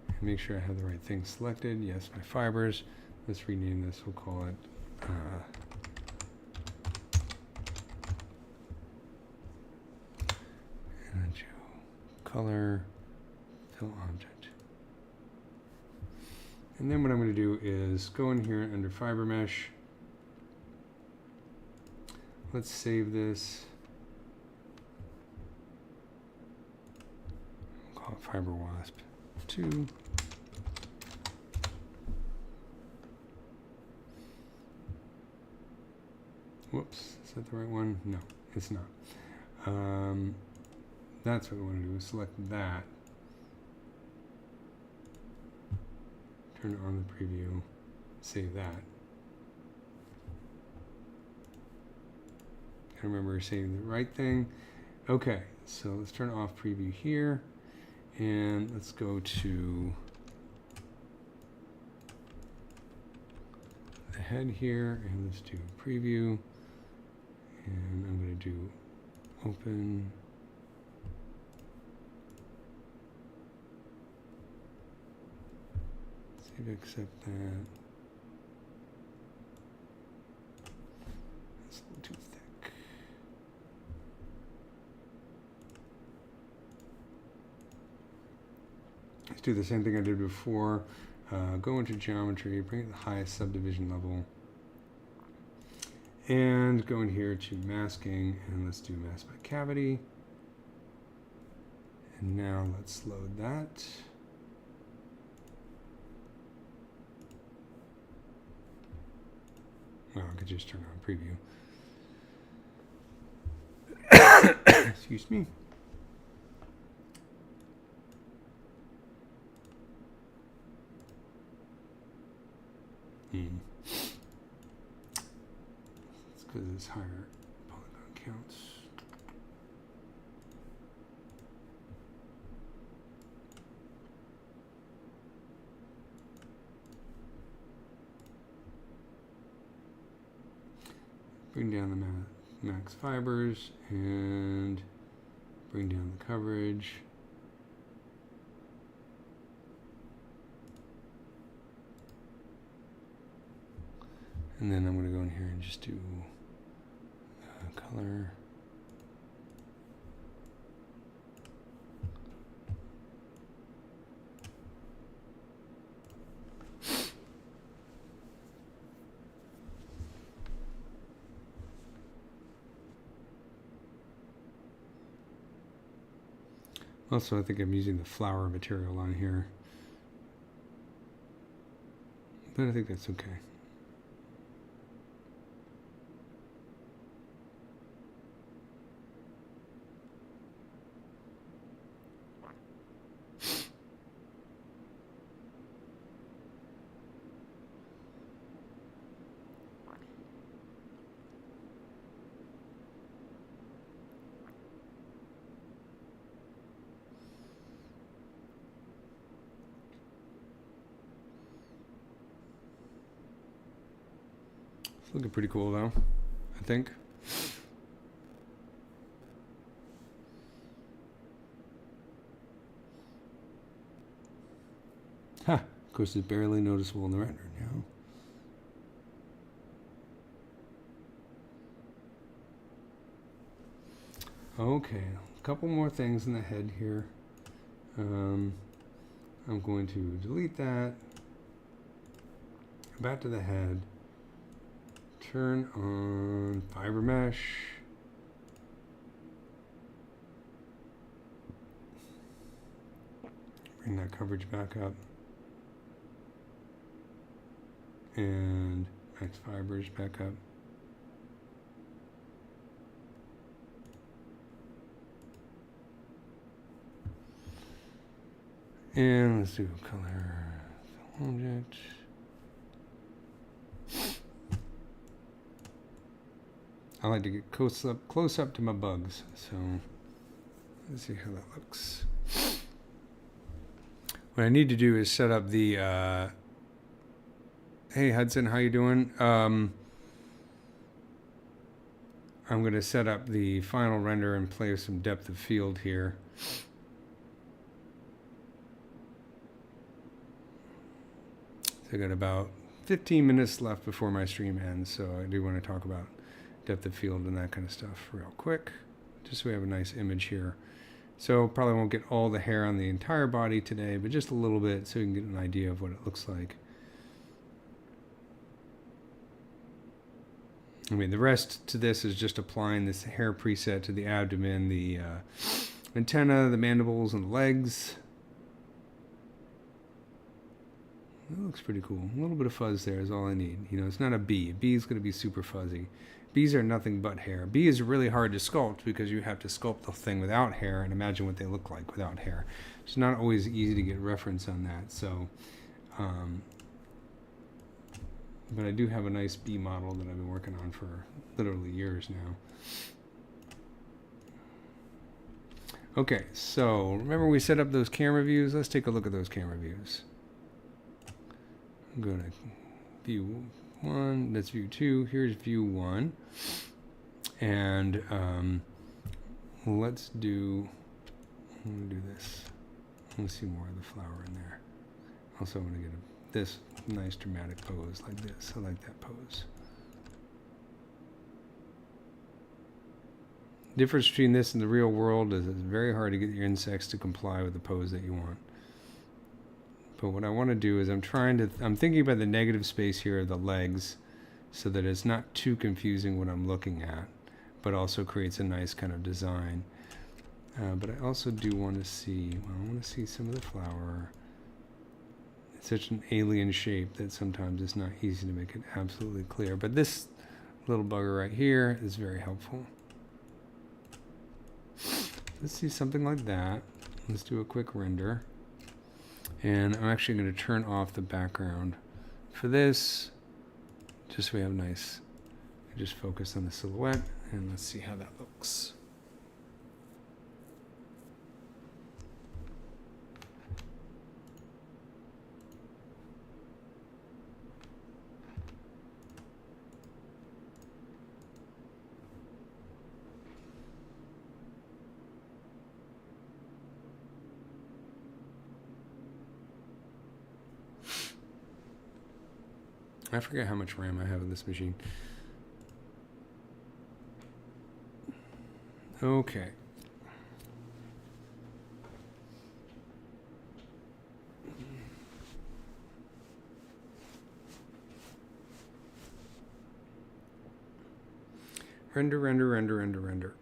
and make sure I have the right thing selected. Yes, my fibers. Let's rename this. We'll call it color fill object. And then what I'm going to do is go in here under fiber mesh. Let's save this. I'll call it Fiber Wasp 2. Whoops, is that the right one? No, it's not. That's what we want to do. Select that. Turn on the preview. Save that. Gotta remember saving the right thing. Okay, so let's turn off preview here. And let's go to the head here. And let's do preview. And I'm going to do open. Save, accept that. That's a little too thick. Let's do the same thing I did before. Go into geometry, bring it to the highest subdivision level. And go in here to masking, and let's do mask by cavity. And now let's load that. Well, I could just turn on preview. Excuse me. It's because it's higher polygon counts. Bring down the max fibers and bring down the coverage. And then I'm going to go in here and just do color. Also, I think I'm using the flower material on here, but I think that's okay. looking pretty cool though, I think. Huh. Of course, it's barely noticeable in the render now. Okay, a couple more things in the head here. I'm going to delete that. Go back to the head. Turn on fiber mesh. Bring that coverage back up. And max fibers back up. And let's do color object. I like to get close up to my bugs, so let's see how that looks. What I need to do is set up the hey Hudson, how you doing? I'm going to set up the final render and play with some depth of field here. I got about 15 minutes left before my stream ends, so I do want to talk about depth of field and that kind of stuff real quick, just so we have a nice image here. So probably won't get all the hair on the entire body today, but just a little bit so you can get an idea of what it looks like. I mean, the rest to this is just applying this hair preset to the abdomen, the antenna, the mandibles, and the legs. That looks pretty cool. A little bit of fuzz there is all I need. You know, it's not a bee. A bee is going to be super fuzzy. Bees are nothing but hair. Bee is really hard to sculpt because you have to sculpt the thing without hair and imagine what they look like without hair. It's not always easy to get reference on that. So, but I do have a nice bee model that I've been working on for literally years now. Okay, so remember we set up those camera views? Let's take a look at those camera views. I'm going to view 1, that's view 2, here's view 1. And let's do this. Let's see more of the flower in there. Also, I'm going to get this nice dramatic pose like this. I like that pose. The difference between this and the real world is it's very hard to get your insects to comply with the pose that you want. But what I want to do is I'm thinking about the negative space here of the legs so that it's not too confusing what I'm looking at, but also creates a nice kind of design. But I also do want to see, well, I want to see some of the flower. It's such an alien shape that sometimes it's not easy to make it absolutely clear. But this little bugger right here is very helpful. Let's see something like that. Let's do a quick render. And I'm actually going to turn off the background for this, just so we have nice, just focus on the silhouette, and let's see how that looks. I forget how much RAM I have in this machine. Okay. Render, render, render, render, render.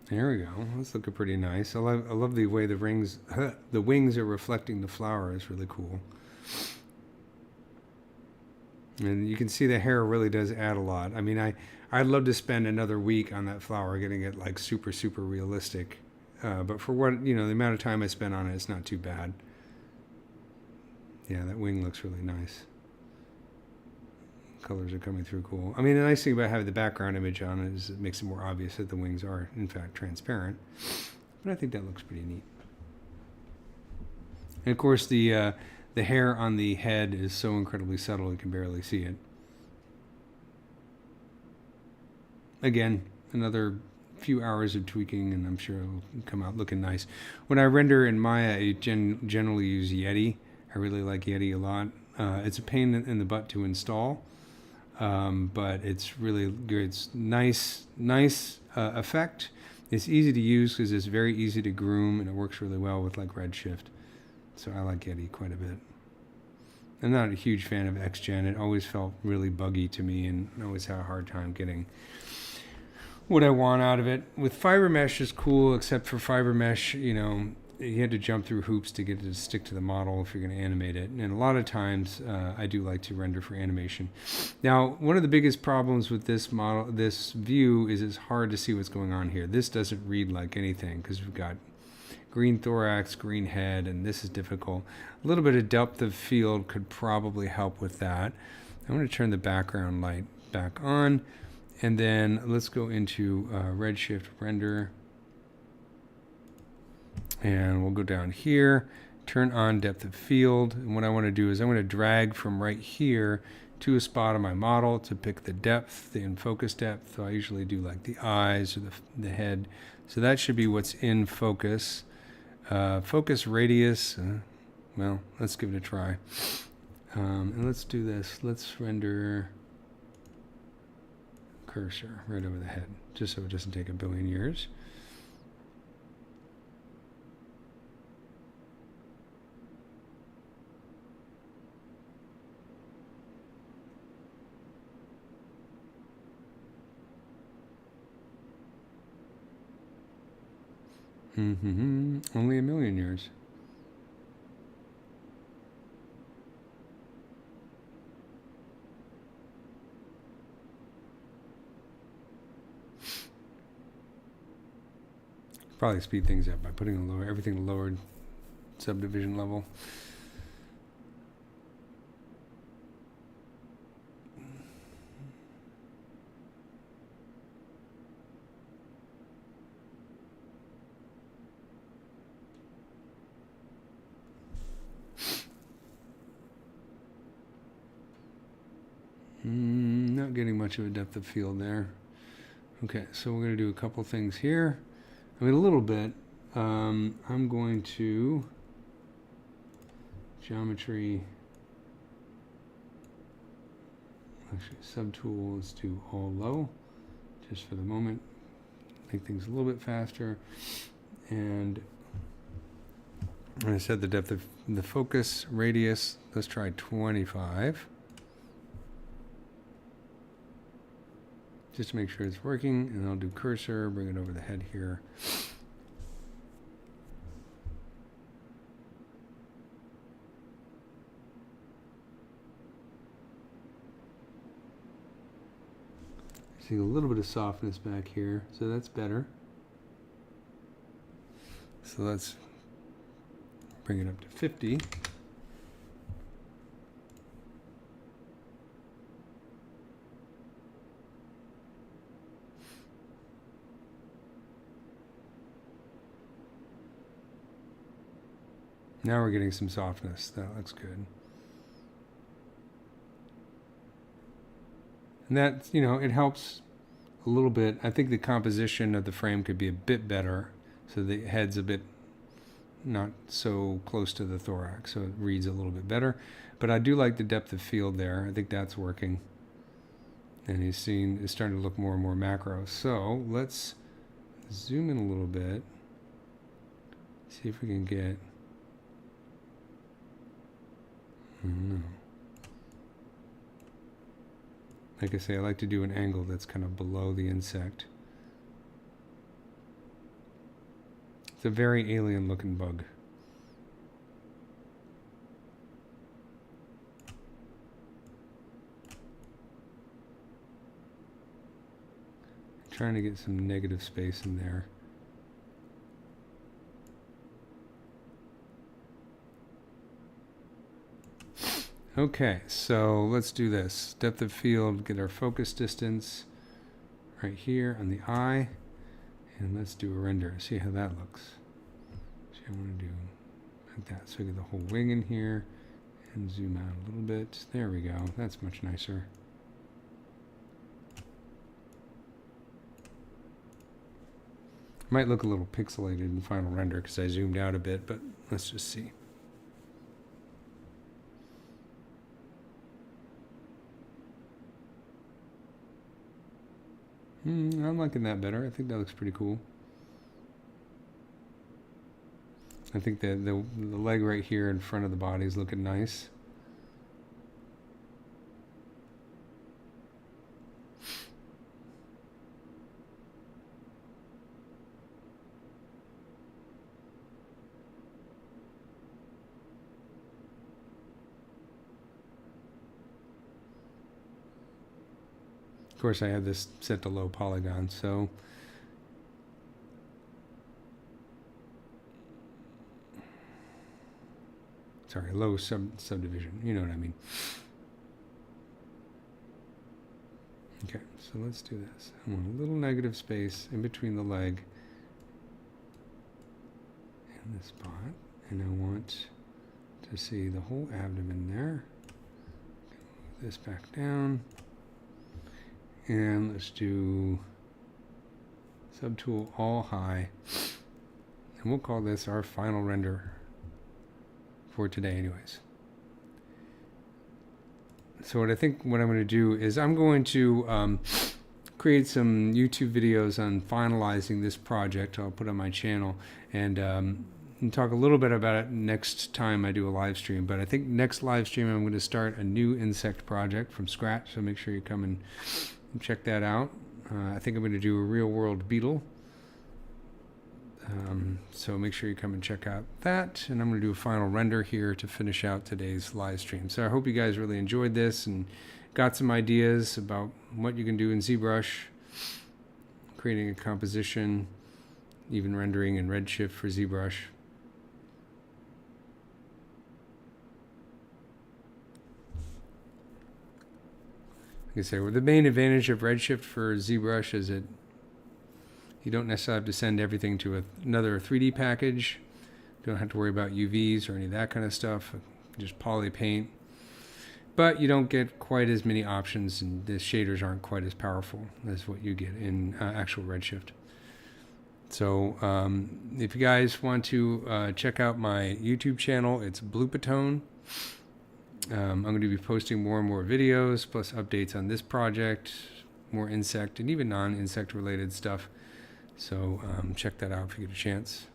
There we go. That's looking pretty nice. I love the way the rings, the wings are reflecting the flower. Is really cool. And you can see the hair really does add a lot. I mean, I'd love to spend another week on that flower, getting it like super, super realistic. But for what, the amount of time I spent on it, it's not too bad. Yeah, that wing looks really nice. Colors are coming through cool. I mean, the nice thing about having the background image on it is it makes it more obvious that the wings are, in fact, transparent. But I think that looks pretty neat. And of course, the hair on the head is so incredibly subtle you can barely see it. Again, another few hours of tweaking, and I'm sure it'll come out looking nice. When I render in Maya, I generally use Yeti. I really like Yeti a lot. It's a pain in the butt to install. But it's really good. It's nice effect. It's easy to use because it's very easy to groom, and it works really well with like Redshift. So I like Yeti quite a bit. I'm not a huge fan of XGen. It always felt really buggy to me, and I always had a hard time getting what I want out of it. With fiber mesh is cool, except for fiber mesh, you had to jump through hoops to get it to stick to the model if you're going to animate it. And a lot of times I do like to render for animation. Now, one of the biggest problems with this model, this view, is it's hard to see what's going on here. This doesn't read like anything because we've got green thorax, green head, and this is difficult. A little bit of depth of field could probably help with that. I'm going to turn the background light back on, and then let's go into Redshift render. And we'll go down here, turn on depth of field. And what I want to do is I want to drag from right here to a spot on my model to pick the depth, the in focus depth. So I usually do like the eyes or the head. So that should be what's in focus. Focus radius, well, let's give it a try. And let's do this. Let's render cursor right over the head, just so it doesn't take a billion years. Only a million years. Probably speed things up by putting everything lowered subdivision level. Not getting much of a depth of field there. Okay, so we're going to do a couple things here. I mean, a little bit. I'm going to geometry. Actually, subtool, let's do all low, just for the moment. Make things a little bit faster. And I said the depth of the focus radius, let's try 25. Just to make sure it's working, and I'll do cursor, bring it over the head here. See a little bit of softness back here, so that's better. So let's bring it up to 50. Now we're getting some softness. That looks good. And that, it helps a little bit. I think the composition of the frame could be a bit better, so the head's a bit not so close to the thorax, so it reads a little bit better. But I do like the depth of field there. I think that's working. And it's starting to look more and more macro. So let's zoom in a little bit. See if we can get... Like I say, I like to do an angle that's kind of below the insect. It's a very alien looking bug. Trying to get some negative space in there. Okay, so let's do this. Depth of field, get our focus distance right here on the eye. And let's do a render, see how that looks. So I want to do like that. So I get the whole wing in here and zoom out a little bit. There we go, that's much nicer. Might look a little pixelated in final render because I zoomed out a bit, but let's just see. I'm liking that better. I think that looks pretty cool. I think that the leg right here in front of the body is looking nice. Of course, I have this set to low polygon, so sorry, low subdivision. You know what I mean. Okay, so let's do this. I want a little negative space in between the leg and the spot, and I want to see the whole abdomen there. Move this back down. And let's do subtool all high. And we'll call this our final render for today anyways. So what I'm going to do is I'm going to create some YouTube videos on finalizing this project. I'll put on my channel and talk a little bit about it next time I do a live stream. But I think next live stream I'm going to start a new insect project from scratch. So make sure you come and check that out. I think I'm going to do a real world beetle. So make sure you come and check out that. And I'm going to do a final render here to finish out today's live stream. So I hope you guys really enjoyed this and got some ideas about what you can do in ZBrush, creating a composition, even rendering in Redshift for ZBrush. Like I say, well, the main advantage of Redshift for ZBrush is that you don't necessarily have to send everything to another 3D package. You don't have to worry about UVs or any of that kind of stuff. Just poly paint. But you don't get quite as many options, and the shaders aren't quite as powerful as what you get in actual Redshift. So if you guys want to check out my YouTube channel, it's Bloopatone. I'm going to be posting more and more videos, plus updates on this project, more insect and even non-insect related stuff. So check that out if you get a chance.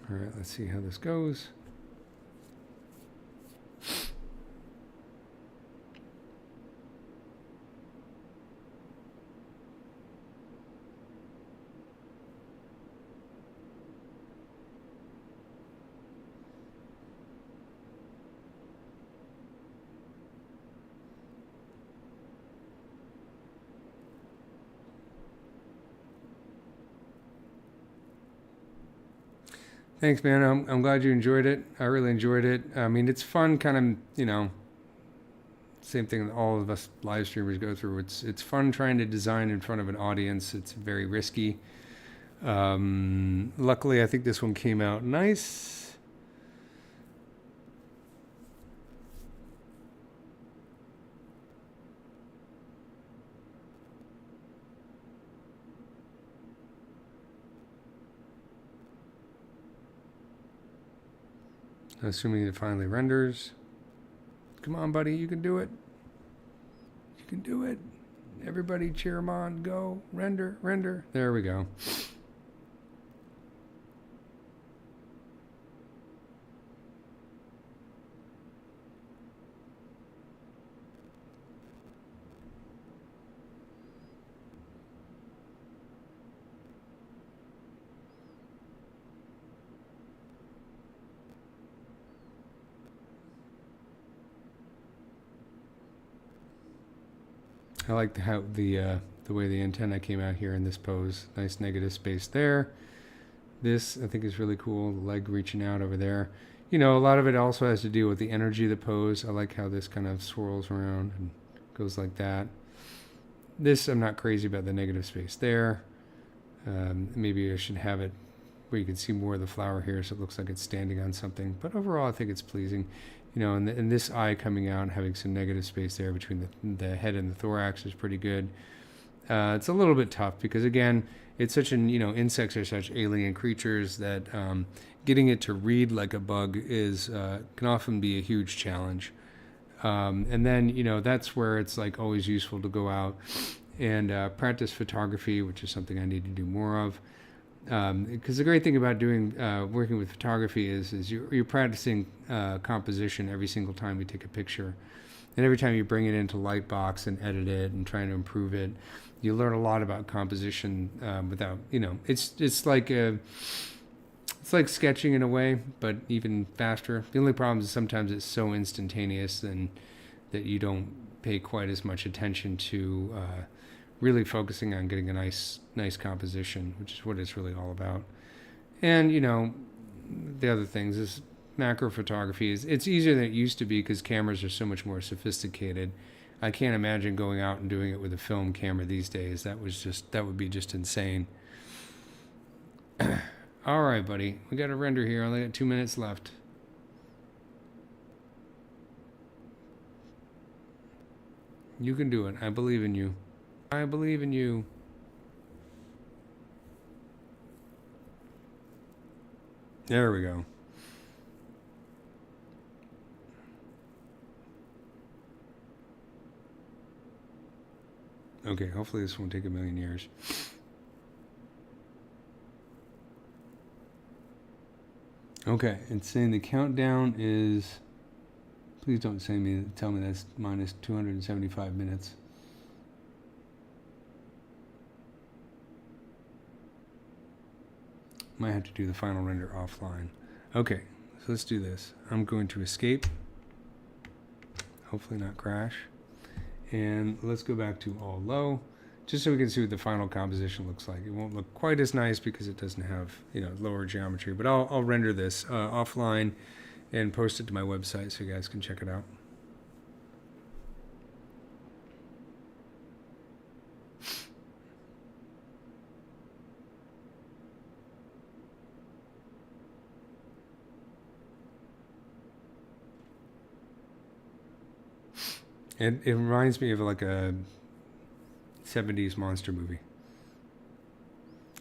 All right, let's see how this goes. Thanks, man. I'm glad you enjoyed it. I really enjoyed it. I mean, it's fun, kind of, you know, same thing that all of us live streamers go through. It's fun trying to design in front of an audience. It's very risky. Luckily, I think this one came out nice. Assuming it finally renders. Come on, buddy, you can do it. You can do it. Everybody cheer him on. Go. Render, render. There we go. I like how the way the antenna came out here in this pose. Nice negative space there. This I think is really cool. The leg reaching out over there. You know, a lot of it also has to do with the energy of the pose. I like how this kind of swirls around and goes like that. This, I'm not crazy about the negative space there. Maybe I should have it where you can see more of the flower here so it looks like it's standing on something. But overall, I think it's pleasing. You know, and this eye coming out, having some negative space there between the head and the thorax is pretty good. It's a little bit tough because, again, it's such an, you know, insects are such alien creatures that getting it to read like a bug is can often be a huge challenge. And then, you know, that's where it's like always useful to go out and practice photography, which is something I need to do more of. Because the great thing about working with photography is you're practicing composition every single time you take a picture. And every time you bring it into Lightbox and edit it and trying to improve it, you learn a lot about composition without, you know, it's like sketching in a way, but even faster. The only problem is sometimes it's so instantaneous and that you don't pay quite as much attention to really focusing on getting a nice composition, which is what it's really all about. And, you know, the other things is macro photography it's easier than it used to be because cameras are so much more sophisticated. I can't imagine going out and doing it with a film camera these days. That would be just insane. All right, buddy, we got to render here. Only got 2 minutes left. You can do it. I believe in you. I believe in you. There we go. Okay, hopefully this won't take a million years. Okay, it's saying the countdown is, please don't tell me that's minus 275 minutes. Might have to do the final render offline. Okay, so let's do this. I'm going to escape, hopefully not crash. And let's go back to all low, just so we can see what the final composition looks like. It won't look quite as nice because it doesn't have, you know, lower geometry, but I'll render this offline and post it to my website so you guys can check it out. It reminds me of like a 70s monster movie.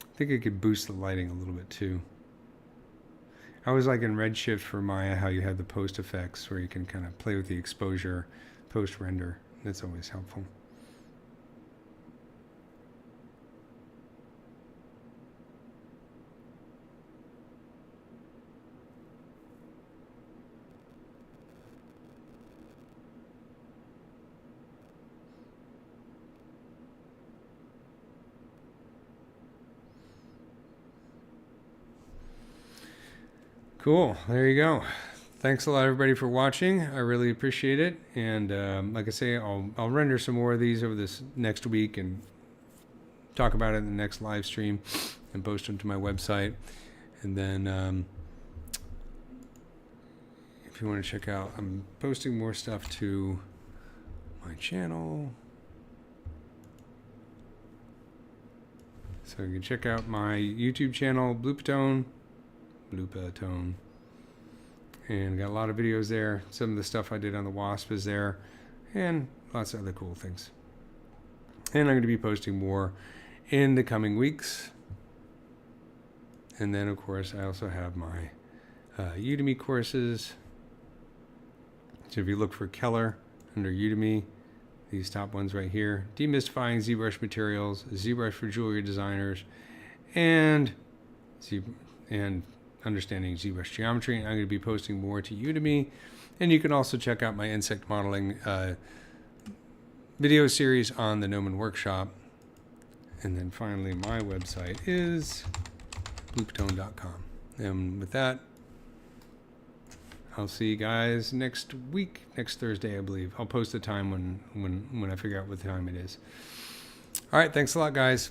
I think it could boost the lighting a little bit too. I was like in Redshift for Maya, how you have the post effects where you can kind of play with the exposure post render. That's always helpful. Cool. There you go. Thanks a lot, everybody, for watching. I really appreciate it. And like I say, I'll render some more of these over this next week and talk about it in the next live stream and post them to my website. And then if you want to check out, I'm posting more stuff to my channel. So you can check out my YouTube channel, Bloopatone. And got a lot of videos there. Some of the stuff I did on the Wasp is there, and lots of other cool things. And I'm going to be posting more in the coming weeks. And then, of course, I also have my Udemy courses. So if you look for Keller under Udemy, these top ones right here: Demystifying ZBrush Materials, ZBrush for Jewelry Designers, and Understanding ZBrush Geometry. I'm going to be posting more to Udemy. And you can also check out my insect modeling video series on the Gnomon Workshop. And then finally, my website is bloopatone.com. And with that, I'll see you guys next week, next Thursday, I believe. I'll post the time when I figure out what time it is. All right, thanks a lot, guys.